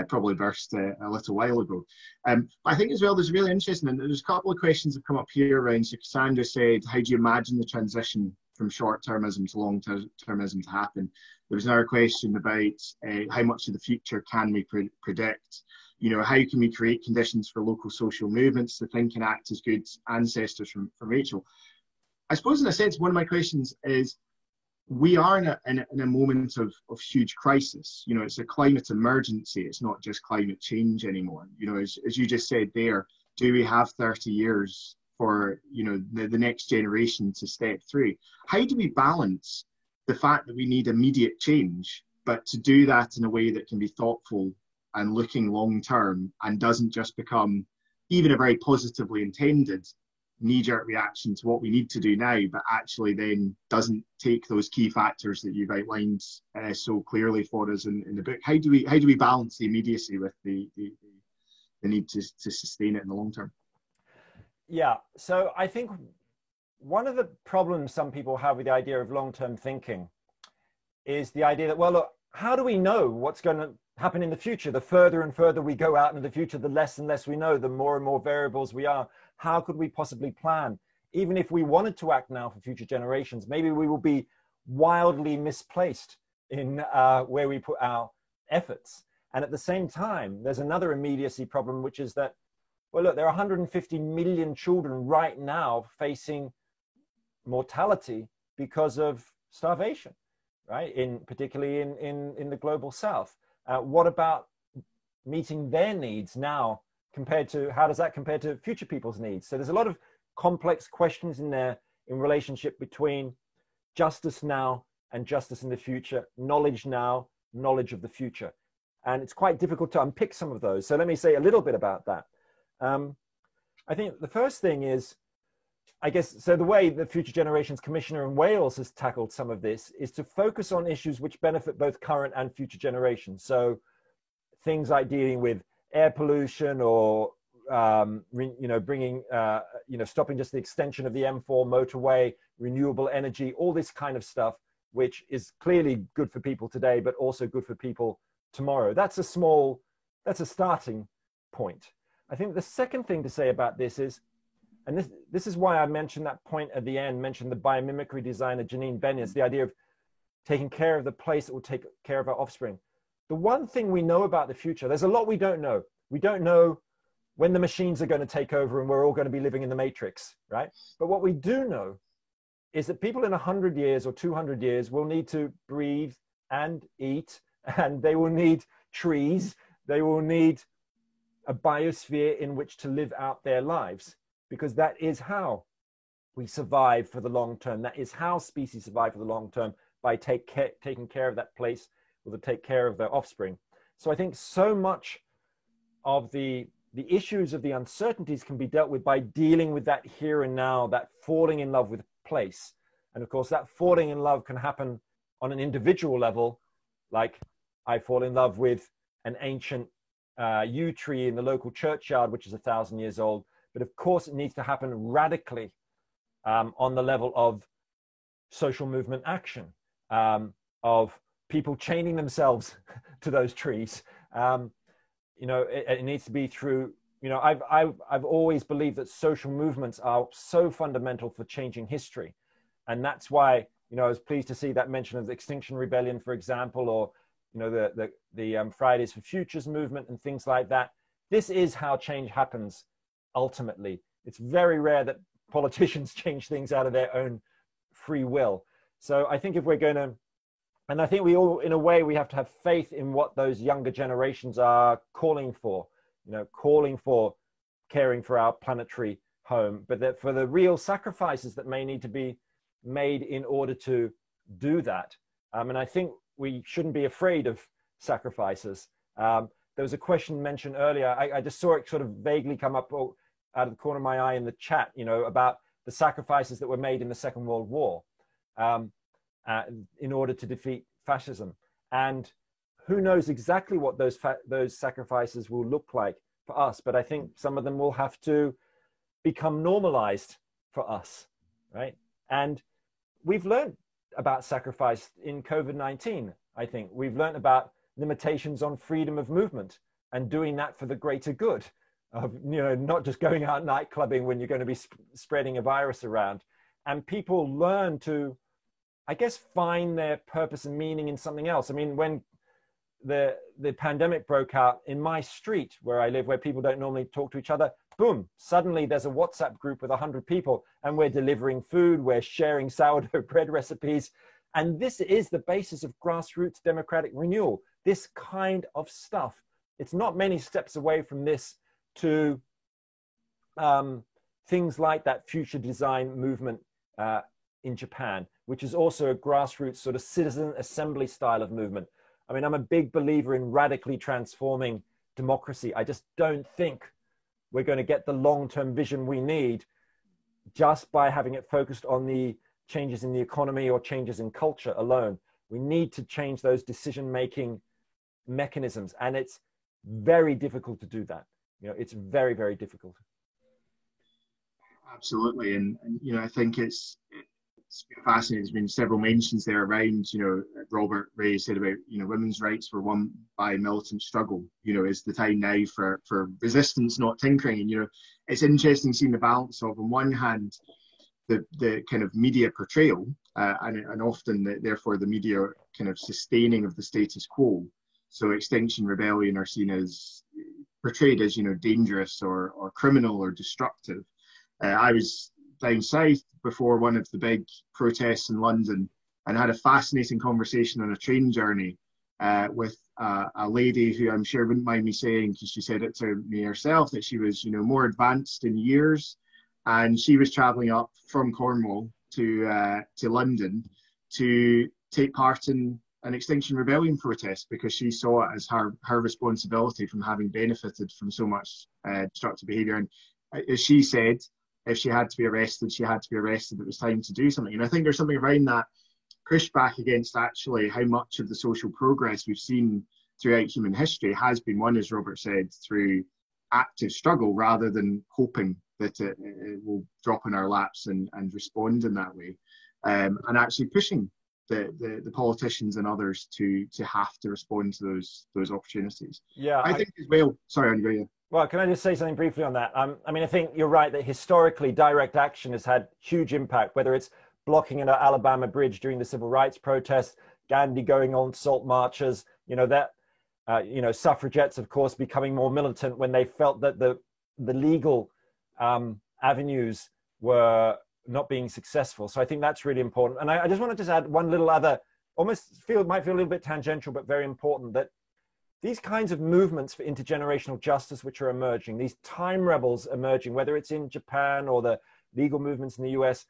probably burst a little while ago. I think as well, there's really interesting, and there's a couple of questions that come up here around. So Cassandra said, how do you imagine the transition from short-termism to long-termism to happen? There was another question about how much of the future can we predict? You know, how can we create conditions for local social movements to think and act as good ancestors from Rachel? I suppose in a sense, one of my questions is, we are in a moment of huge crisis. You know, it's a climate emergency. It's not just climate change anymore. You know, as you just said there, do we have 30 years for, you know, the next generation to step through? How do we balance the fact that we need immediate change, but to do that in a way that can be thoughtful and looking long term, and doesn't just become even a very positively intended knee-jerk reaction to what we need to do now, but actually then doesn't take those key factors that you've outlined so clearly for us in the book? How do we balance the immediacy with the need to sustain it in the long term? Yeah, so I think one of the problems some people have with the idea of long-term thinking is the idea that, well, look, how do we know what's going to happen in the future? The further and further we go out into the future, the less and less we know, the more and more variables we are. How could we possibly plan? Even if we wanted to act now for future generations, maybe we will be wildly misplaced in where we put our efforts. And at the same time, there's another immediacy problem, which is that, well, look, there are 150 million children right now facing mortality because of starvation, right? Particularly in the global South. What about meeting their needs now compared to, how does that compare to future people's needs? So there's a lot of complex questions in there in relationship between justice now and justice in the future, knowledge now, knowledge of the future. And it's quite difficult to unpick some of those. So let me say a little bit about that. I think the first thing is, I guess, so the way the Future Generations Commissioner in Wales has tackled some of this is to focus on issues which benefit both current and future generations. So things like dealing with air pollution, or bringing, stopping just the extension of the M4 motorway, renewable energy, all this kind of stuff, which is clearly good for people today, but also good for people tomorrow. That's a starting point. I think the second thing to say about this is, and this is why I mentioned that point at the end, mentioned the biomimicry designer Janine Benyus, the idea of taking care of the place that will take care of our offspring. The one thing we know about the future, there's a lot we don't know. We don't know when the machines are going to take over and we're all going to be living in the matrix, right? But what we do know is that people in 100 years or 200 years will need to breathe and eat, and they will need trees, they will need a biosphere in which to live out their lives, because that is how we survive for the long term. That is how species survive for the long term, by taking care of that place, or to take care of their offspring. So I think so much of the issues of the uncertainties can be dealt with by dealing with that here and now, that falling in love with place. And of course, that falling in love can happen on an individual level, like I fall in love with an ancient yew tree in the local churchyard, which is 1,000 years old. But of course, it needs to happen radically on the level of social movement action, of people chaining themselves to those trees. You know, it needs to be through, you know, I've always believed that social movements are so fundamental for changing history. And that's why, you know, I was pleased to see that mention of the Extinction Rebellion, for example, or, you know, the Fridays for Futures movement and things like that. This is how change happens ultimately. It's very rare that politicians change things out of their own free will. So I think if we're going to, and I think we all, in a way, we have to have faith in what those younger generations are calling for, you know, calling for caring for our planetary home, but that for the real sacrifices that may need to be made in order to do that. And I think we shouldn't be afraid of sacrifices. There was a question mentioned earlier. I just saw it sort of vaguely come up out of the corner of my eye in the chat, you know, about the sacrifices that were made in the Second World War. In order to defeat fascism. And who knows exactly what those sacrifices will look like for us, but I think some of them will have to become normalized for us, right? And we've learned about sacrifice in COVID-19. I think we've learned about limitations on freedom of movement and doing that for the greater good of, you know, not just going out night clubbing when you're going to be spreading a virus around. And people learn to, I guess, find their purpose and meaning in something else. I mean, when the pandemic broke out in my street where I live, where people don't normally talk to each other, boom, suddenly there's a WhatsApp group with 100 people and we're delivering food, we're sharing sourdough bread recipes. And this is the basis of grassroots democratic renewal, this kind of stuff. It's not many steps away from this to things like that future design movement in Japan, which is also a grassroots sort of citizen assembly style of movement. I mean, I'm a big believer in radically transforming democracy. I just don't think we're going to get the long-term vision we need just by having it focused on the changes in the economy or changes in culture alone. We need to change those decision-making mechanisms, and it's very difficult to do that. You know, it's very, very difficult. Absolutely, and you know, I think it's fascinating. There's been several mentions there around, you know, Robert Ray said about, you know, women's rights were won by militant struggle. You know, is the time now for resistance, not tinkering? And, you know, it's interesting seeing the balance of, on one hand, the kind of media portrayal and often therefore the media kind of sustaining of the status quo. So Extinction Rebellion are seen as portrayed as, you know, dangerous or criminal or destructive. I was down south before one of the big protests in London and had a fascinating conversation on a train journey with a lady who I'm sure wouldn't mind me saying, because she said it to me herself, that she was, you know, more advanced in years, and she was travelling up from Cornwall to London to take part in an Extinction Rebellion protest because she saw it as her responsibility from having benefited from so much destructive behaviour. And as she said, if she had to be arrested, she had to be arrested. It was time to do something. And I think there's something around that pushback against actually how much of the social progress we've seen throughout human history has been won, as Robert said, through active struggle rather than hoping that it will drop in our laps and respond in that way. And actually pushing the politicians and others to have to respond to those opportunities. Yeah, I think as well. Sorry, Andrea. Well, can I just say something briefly on that? I mean, I think you're right that historically direct action has had huge impact, whether it's blocking an Alabama bridge during the civil rights protests, Gandhi going on salt marches, you know, that, you know, suffragettes, of course, becoming more militant when they felt that the the legal avenues were not being successful. So I think that's really important. And I just wanted to add one little other, might feel a little bit tangential, but very important, that these kinds of movements for intergenerational justice which are emerging, these time rebels emerging, whether it's in Japan or the legal movements in the US,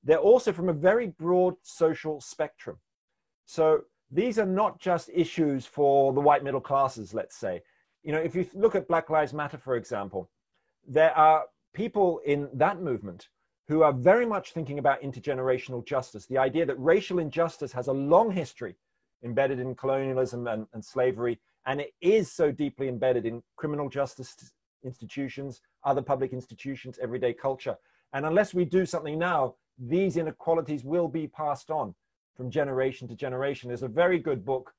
they're also from a very broad social spectrum. So these are not just issues for the white middle classes, let's say. You know, if you look at Black Lives Matter, for example, there are people in that movement who are very much thinking about intergenerational justice, the idea that racial injustice has a long history embedded in colonialism and slavery, and it is so deeply embedded in criminal justice institutions, other public institutions, everyday culture. And unless we do something now, these inequalities will be passed on from generation to generation. There's a very good book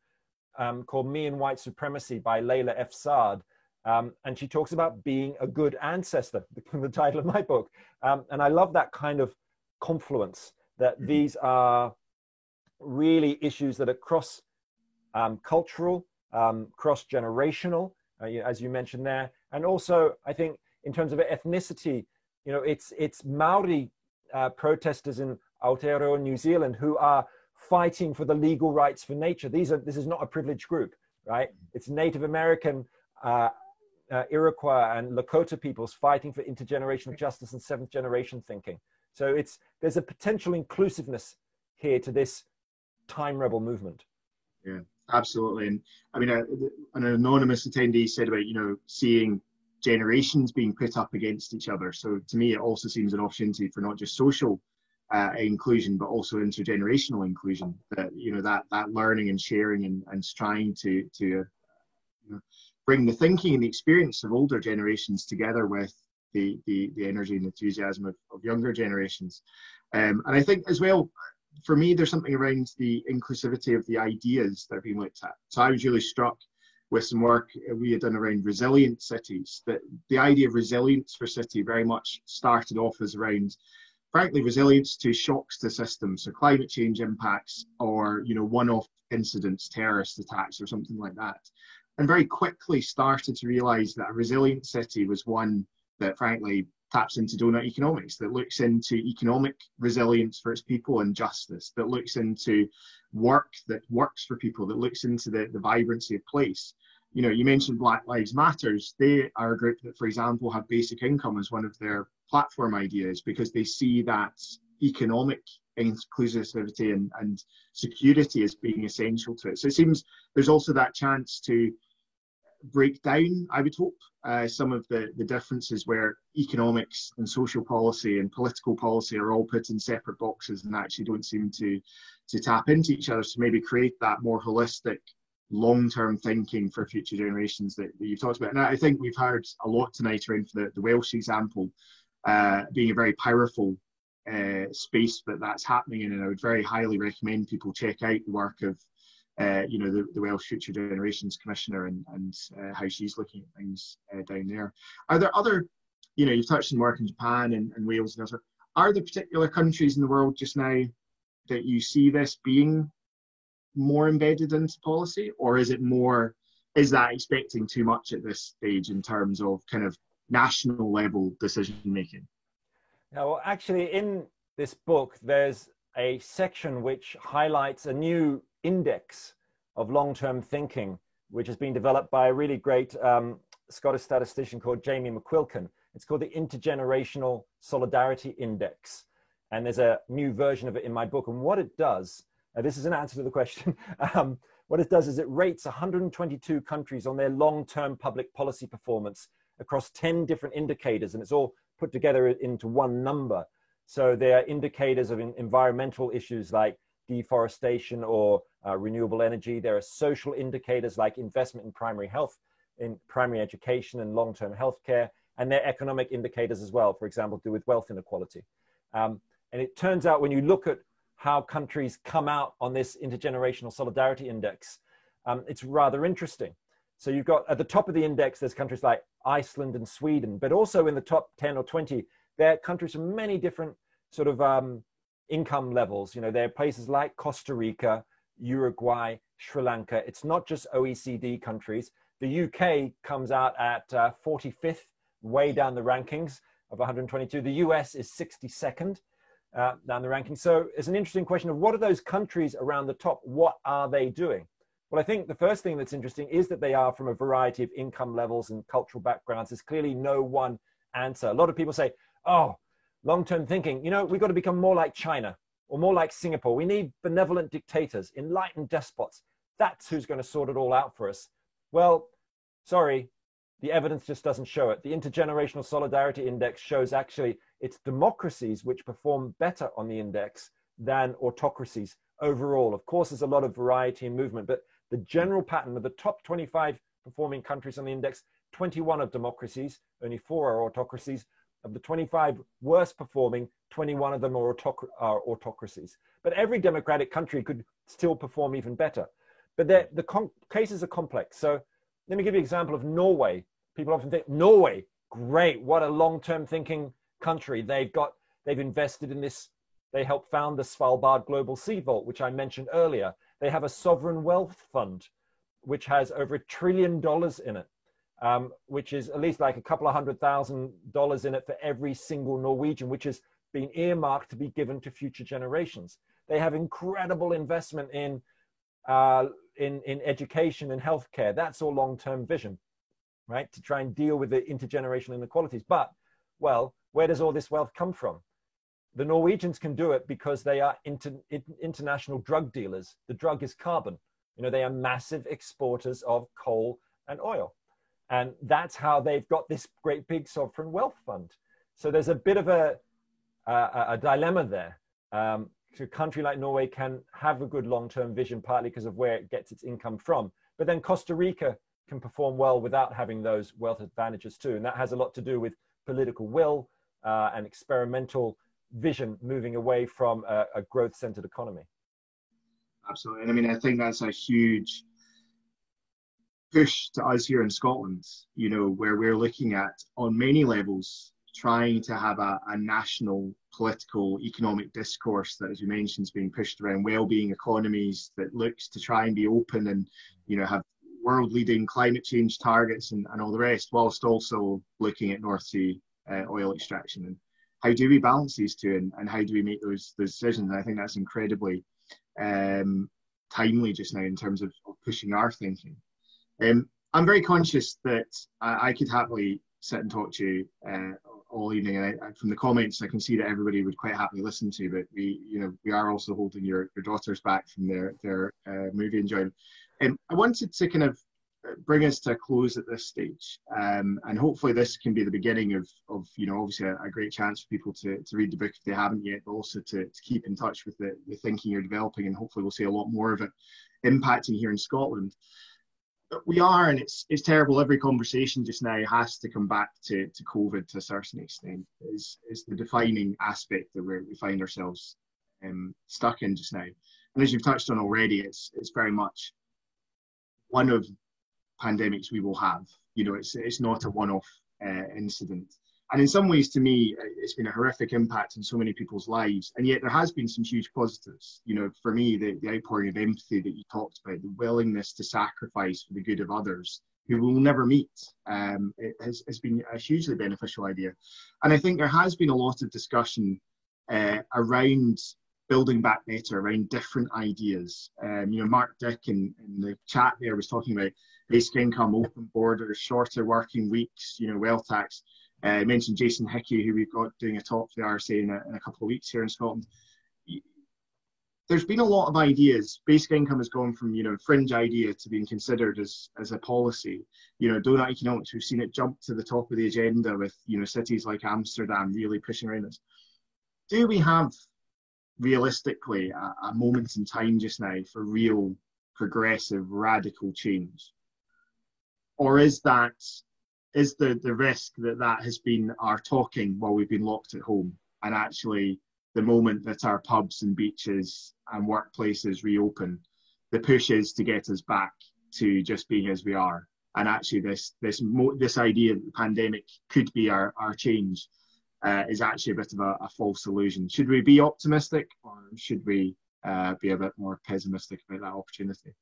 called Me and White Supremacy by Layla F. Saad. And she talks about being a good ancestor, the title of my book. And I love that kind of confluence, that these are really issues that are cross-cultural, cross-generational, as you mentioned there. And also, I think, in terms of ethnicity, you know, it's Maori protesters in Aotearoa, New Zealand, who are fighting for the legal rights for nature. This is not a privileged group, right? It's Native American, Iroquois and Lakota peoples fighting for intergenerational justice and seventh generation thinking. So there's a potential inclusiveness here to this time rebel movement. Yeah, absolutely. And I mean, an anonymous attendee said about, you know, seeing generations being pit up against each other. So to me, it also seems an opportunity for not just social inclusion, but also intergenerational inclusion. That, you know, that learning and sharing and trying to you know, bring the thinking and the experience of older generations together with the energy and enthusiasm of younger generations. And I think as well, for me, there's something around the inclusivity of the ideas that are being looked at. So I was really struck with some work we had done around resilient cities, that the idea of resilience for city very much started off as around, frankly, resilience to shocks to systems, so climate change impacts or, you know, one-off incidents, terrorist attacks or something like that. And very quickly started to realise that a resilient city was one that, frankly, taps into donut economics, that looks into economic resilience for its people and justice, that looks into work that works for people, that looks into the vibrancy of place. You know, you mentioned Black Lives Matters. They are a group that, for example, have basic income as one of their platform ideas because they see that economic inclusivity and security as being essential to it. So it seems there's also that chance to break down, I would hope, some of the differences where economics and social policy and political policy are all put in separate boxes and actually don't seem to tap into each other, so maybe create that more holistic long-term thinking for future generations that you've talked about. And I think we've heard a lot tonight around the Welsh example being a very powerful space that's happening in, and I would very highly recommend people check out the work of you know, the Welsh Future Generations Commissioner and how she's looking at things down there. Are there other, you know, you've touched on work in Japan and Wales and elsewhere. Are there particular countries in the world just now that you see this being more embedded into policy, or is that expecting too much at this stage in terms of kind of national level decision making? Yeah, well, actually, in this book, there's a section which highlights a new index of long-term thinking, which has been developed by a really great Scottish statistician called Jamie McQuilkin. It's called the Intergenerational Solidarity Index. And there's a new version of it in my book. And what it does, this is an answer to the question, what it does is it rates 122 countries on their long-term public policy performance across 10 different indicators, and it's all put together into one number. So there are indicators of environmental issues like deforestation or renewable energy. There are social indicators like investment in primary health, in primary education and long-term healthcare, and there are economic indicators as well, for example, to do with wealth inequality. And it turns out when you look at how countries come out on this intergenerational solidarity index, it's rather interesting. So you've got at the top of the index, there's countries like Iceland and Sweden, but also in the top 10 or 20, there are countries from many different sort of income levels. You know, there are places like Costa Rica, Uruguay, Sri Lanka. It's not just OECD countries. The UK comes out at 45th way down the rankings of 122. The US is 62nd down the rankings. So it's an interesting question of what are those countries around the top? What are they doing? Well, I think the first thing that's interesting is that they are from a variety of income levels and cultural backgrounds. There's clearly no one answer. A lot of people say, oh, long-term thinking, you know, we've got to become more like China or more like Singapore. We need benevolent dictators, enlightened despots. That's who's going to sort it all out for us. Well, sorry, the evidence just doesn't show it. The Intergenerational Solidarity Index shows actually it's democracies which perform better on the index than autocracies overall. Of course, there's a lot of variety and movement, but the general pattern of the top 25 performing countries on the index, 21 are democracies, only 4 are autocracies. Of the 25 worst performing, 21 of them are autocracies. But every democratic country could still perform even better. But the cases are complex. So let me give you an example of Norway. People often think, Norway, great, what a long-term thinking country. They've invested in this. They helped found the Svalbard Global Sea Vault, which I mentioned earlier. They have a sovereign wealth fund, which has over $1 trillion in it, which is at least like a couple of $100,000 in it for every single Norwegian, which has been earmarked to be given to future generations. They have incredible investment in education and healthcare. That's all long-term vision, right? To try and deal with the intergenerational inequalities. But, well, where does all this wealth come from? The Norwegians can do it because they are international drug dealers. The drug is carbon. You know, they are massive exporters of coal and oil. And that's how they've got this great big sovereign wealth fund. So there's a bit of a dilemma there. So a country like Norway can have a good long-term vision, partly because of where it gets its income from. But then Costa Rica can perform well without having those wealth advantages too. And that has a lot to do with political will and experimental vision moving away from a growth-centered economy. Absolutely. And I mean, I think that's a huge push to us here in Scotland, you know, where we're looking at, on many levels, trying to have a national political economic discourse that, as you mentioned, is being pushed around well-being economies, that looks to try and be open and, you know, have world-leading climate change targets and all the rest, whilst also looking at North Sea oil extraction. And how do we balance these two, and how do we make those decisions? And I think that's incredibly timely just now in terms of pushing our thinking. I'm very conscious that I could happily sit and talk to you all evening, and from the comments I can see that everybody would quite happily listen to, but we are also holding your daughters back from their movie enjoyment. I wanted to kind of bring us to a close at this stage, and hopefully this can be the beginning of obviously a great chance for people to read the book if they haven't yet, but also to keep in touch with the thinking you're developing, and hopefully we'll see a lot more of it impacting here in Scotland. But we are, and it's terrible, every conversation just now has to come back to COVID to a certain extent, is the defining aspect that we find ourselves stuck in just now. And as you've touched on already, it's very much one of pandemics we will have. You know, it's not a one-off incident. And in some ways, to me, it's been a horrific impact on so many people's lives. And yet there has been some huge positives. You know, for me, the outpouring of empathy that you talked about, the willingness to sacrifice for the good of others who we'll never meet, it has been a hugely beneficial idea. And I think there has been a lot of discussion around building back better, around different ideas. Mark Dick in the chat there was talking about basic income, open borders, shorter working weeks, wealth tax. I mentioned Jason Hickey, who we've got doing a talk for the RSA in a couple of weeks here in Scotland. There's been a lot of ideas. Basic income has gone from, fringe idea to being considered as a policy. Donut economics, we've seen it jump to the top of the agenda with, cities like Amsterdam really pushing around this. Do we have realistically a moment in time just now for real progressive radical change? Or is the risk that has been our talking while we've been locked at home, and actually the moment that our pubs and beaches and workplaces reopen, the push is to get us back to just being as we are? And actually this idea that the pandemic could be our change is actually a bit of a false illusion. Should we be optimistic, or should we be a bit more pessimistic about that opportunity?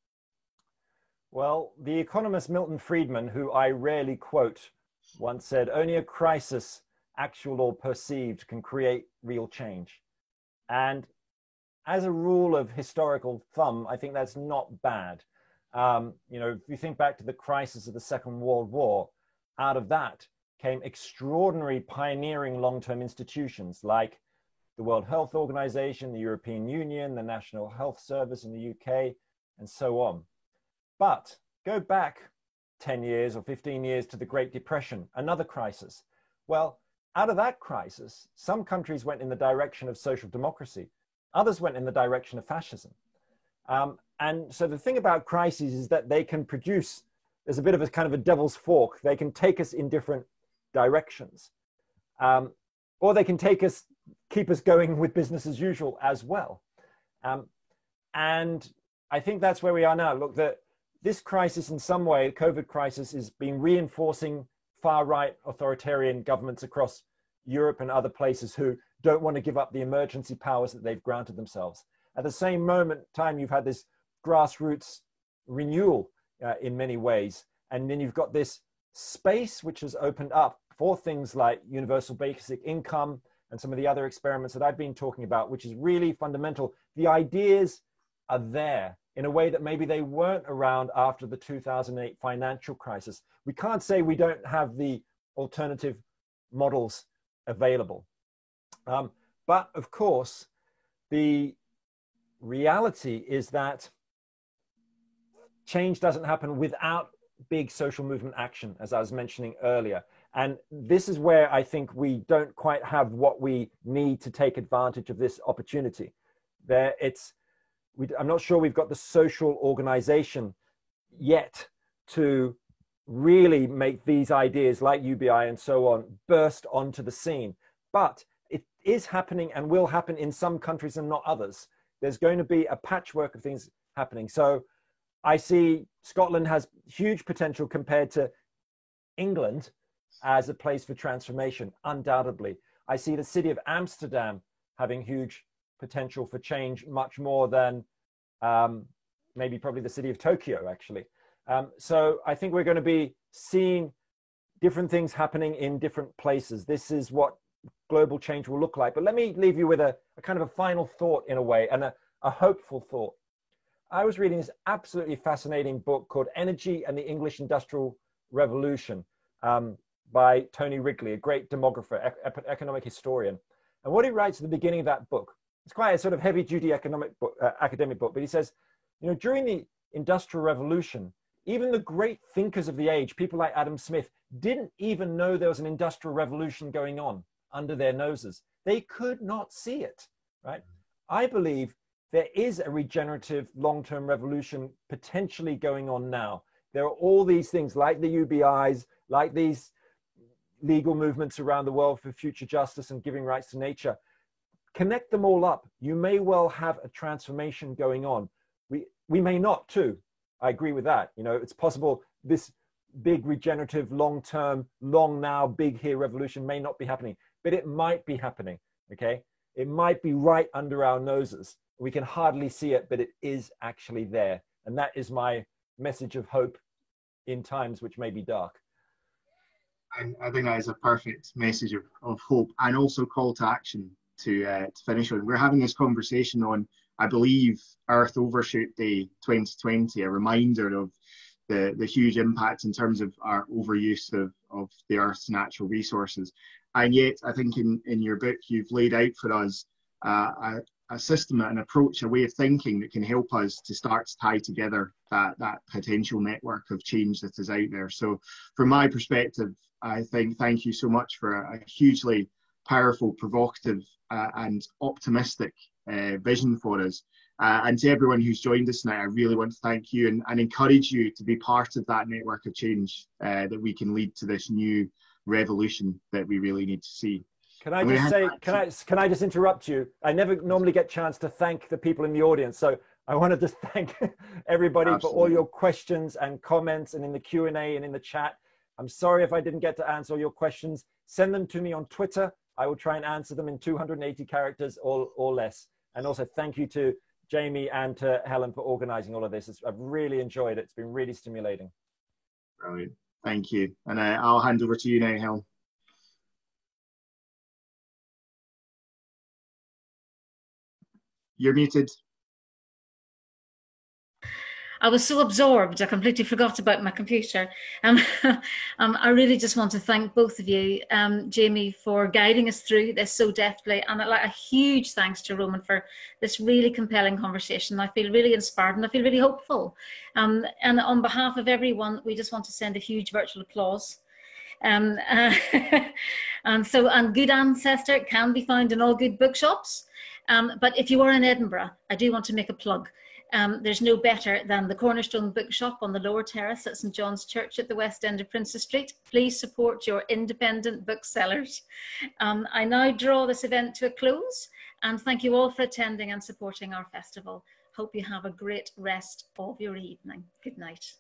Well, the economist Milton Friedman, who I rarely quote once said, only a crisis, actual or perceived, can create real change. And as a rule of historical thumb, I think that's not bad. You know, if you think back to the crisis of the Second World War, out of that came extraordinary pioneering long-term institutions like the World Health Organization, the European Union, the National Health Service in the UK, and so on. But go back 10 years or 15 years to the Great Depression, another crisis. Well, out of that crisis, some countries went in the direction of social democracy. Others went in the direction of fascism. And so the thing about crises is that they can produce, there's a bit of a kind of a devil's fork. They can take us in different directions. Or they can take us, keep us going with business as usual as well. And I think that's where we are now. Look, this crisis in some way, the COVID crisis, is been reinforcing far-right authoritarian governments across Europe and other places who don't want to give up the emergency powers that they've granted themselves. At the same moment time, you've had this grassroots renewal in many ways. And then you've got this space which has opened up for things like universal basic income and some of the other experiments that I've been talking about, which is really fundamental. The ideas are there in a way that maybe they weren't around after the 2008 financial crisis. We can't say we don't have the alternative models available. But of course, the reality is that change doesn't happen without big social movement action, as I was mentioning earlier. And this is where I think we don't quite have what we need to take advantage of this opportunity. I'm not sure we've got the social organization yet to really make these ideas like UBI and so on burst onto the scene. But it is happening and will happen in some countries and not others. There's going to be a patchwork of things happening. So I see Scotland has huge potential compared to England as a place for transformation, undoubtedly. I see the city of Amsterdam having huge potential for change, much more than maybe probably the city of Tokyo, actually. So I think we're going to be seeing different things happening in different places. This is what global change will look like. But let me leave you with a kind of a final thought in a way, and a hopeful thought. I was reading this absolutely fascinating book called Energy and the English Industrial Revolution by Tony Wrigley, a great demographer, economic historian. And what he writes at the beginning of that book, it's quite a sort of heavy-duty academic book, but he says, you know, during the Industrial Revolution, even the great thinkers of the age, people like Adam Smith, didn't even know there was an industrial revolution going on under their noses. They could not see it, right? I believe there is a regenerative long-term revolution potentially going on now. There are all these things like the UBIs, like these legal movements around the world for future justice and giving rights to nature. Connect them all up. You may well have a transformation going on. We may not too. I agree with that. You know, it's possible this big regenerative long-term, long now, big here revolution may not be happening, but it might be happening, okay? It might be right under our noses. We can hardly see it, but it is actually there. And that is my message of hope in times which may be dark. I think that is a perfect message of hope, and also call to action to finish on. We're having this conversation on, I believe, Earth Overshoot Day 2020, a reminder of the huge impact in terms of our overuse of the Earth's natural resources. And yet, I think in your book, you've laid out for us a system, an approach, a way of thinking that can help us to start to tie together that potential network of change that is out there. So from my perspective, I think thank you so much for a hugely powerful, provocative and optimistic vision for us. And to everyone who's joined us now, I really want to thank you and encourage you to be part of that network of change that we can lead to this new revolution that we really need to see. Can I just say, can I just interrupt you? I never normally get a chance to thank the people in the audience. So I want to just thank everybody for all your questions and comments, and in the Q&A and in the chat. I'm sorry if I didn't get to answer all your questions. Send them to me on Twitter. I will try and answer them in 280 characters or less. And also thank you to Jamie and to Helen for organizing all of this. I've really enjoyed it. It's been really stimulating. Brilliant. Thank you. And I'll hand over to you now, Helen. You're muted. I was so absorbed, I completely forgot about my computer. I really just want to thank both of you, Jamie, for guiding us through this so deftly, and a huge thanks to Roman for this really compelling conversation. I feel really inspired and I feel really hopeful. And on behalf of everyone, we just want to send a huge virtual applause. And Good Ancestor can be found in all good bookshops. But if you are in Edinburgh, I do want to make a plug. There's no better than the Cornerstone Bookshop on the Lower Terrace at St John's Church at the West End of Princes Street. Please support your independent booksellers. I now draw this event to a close, and thank you all for attending and supporting our festival. Hope you have a great rest of your evening. Good night.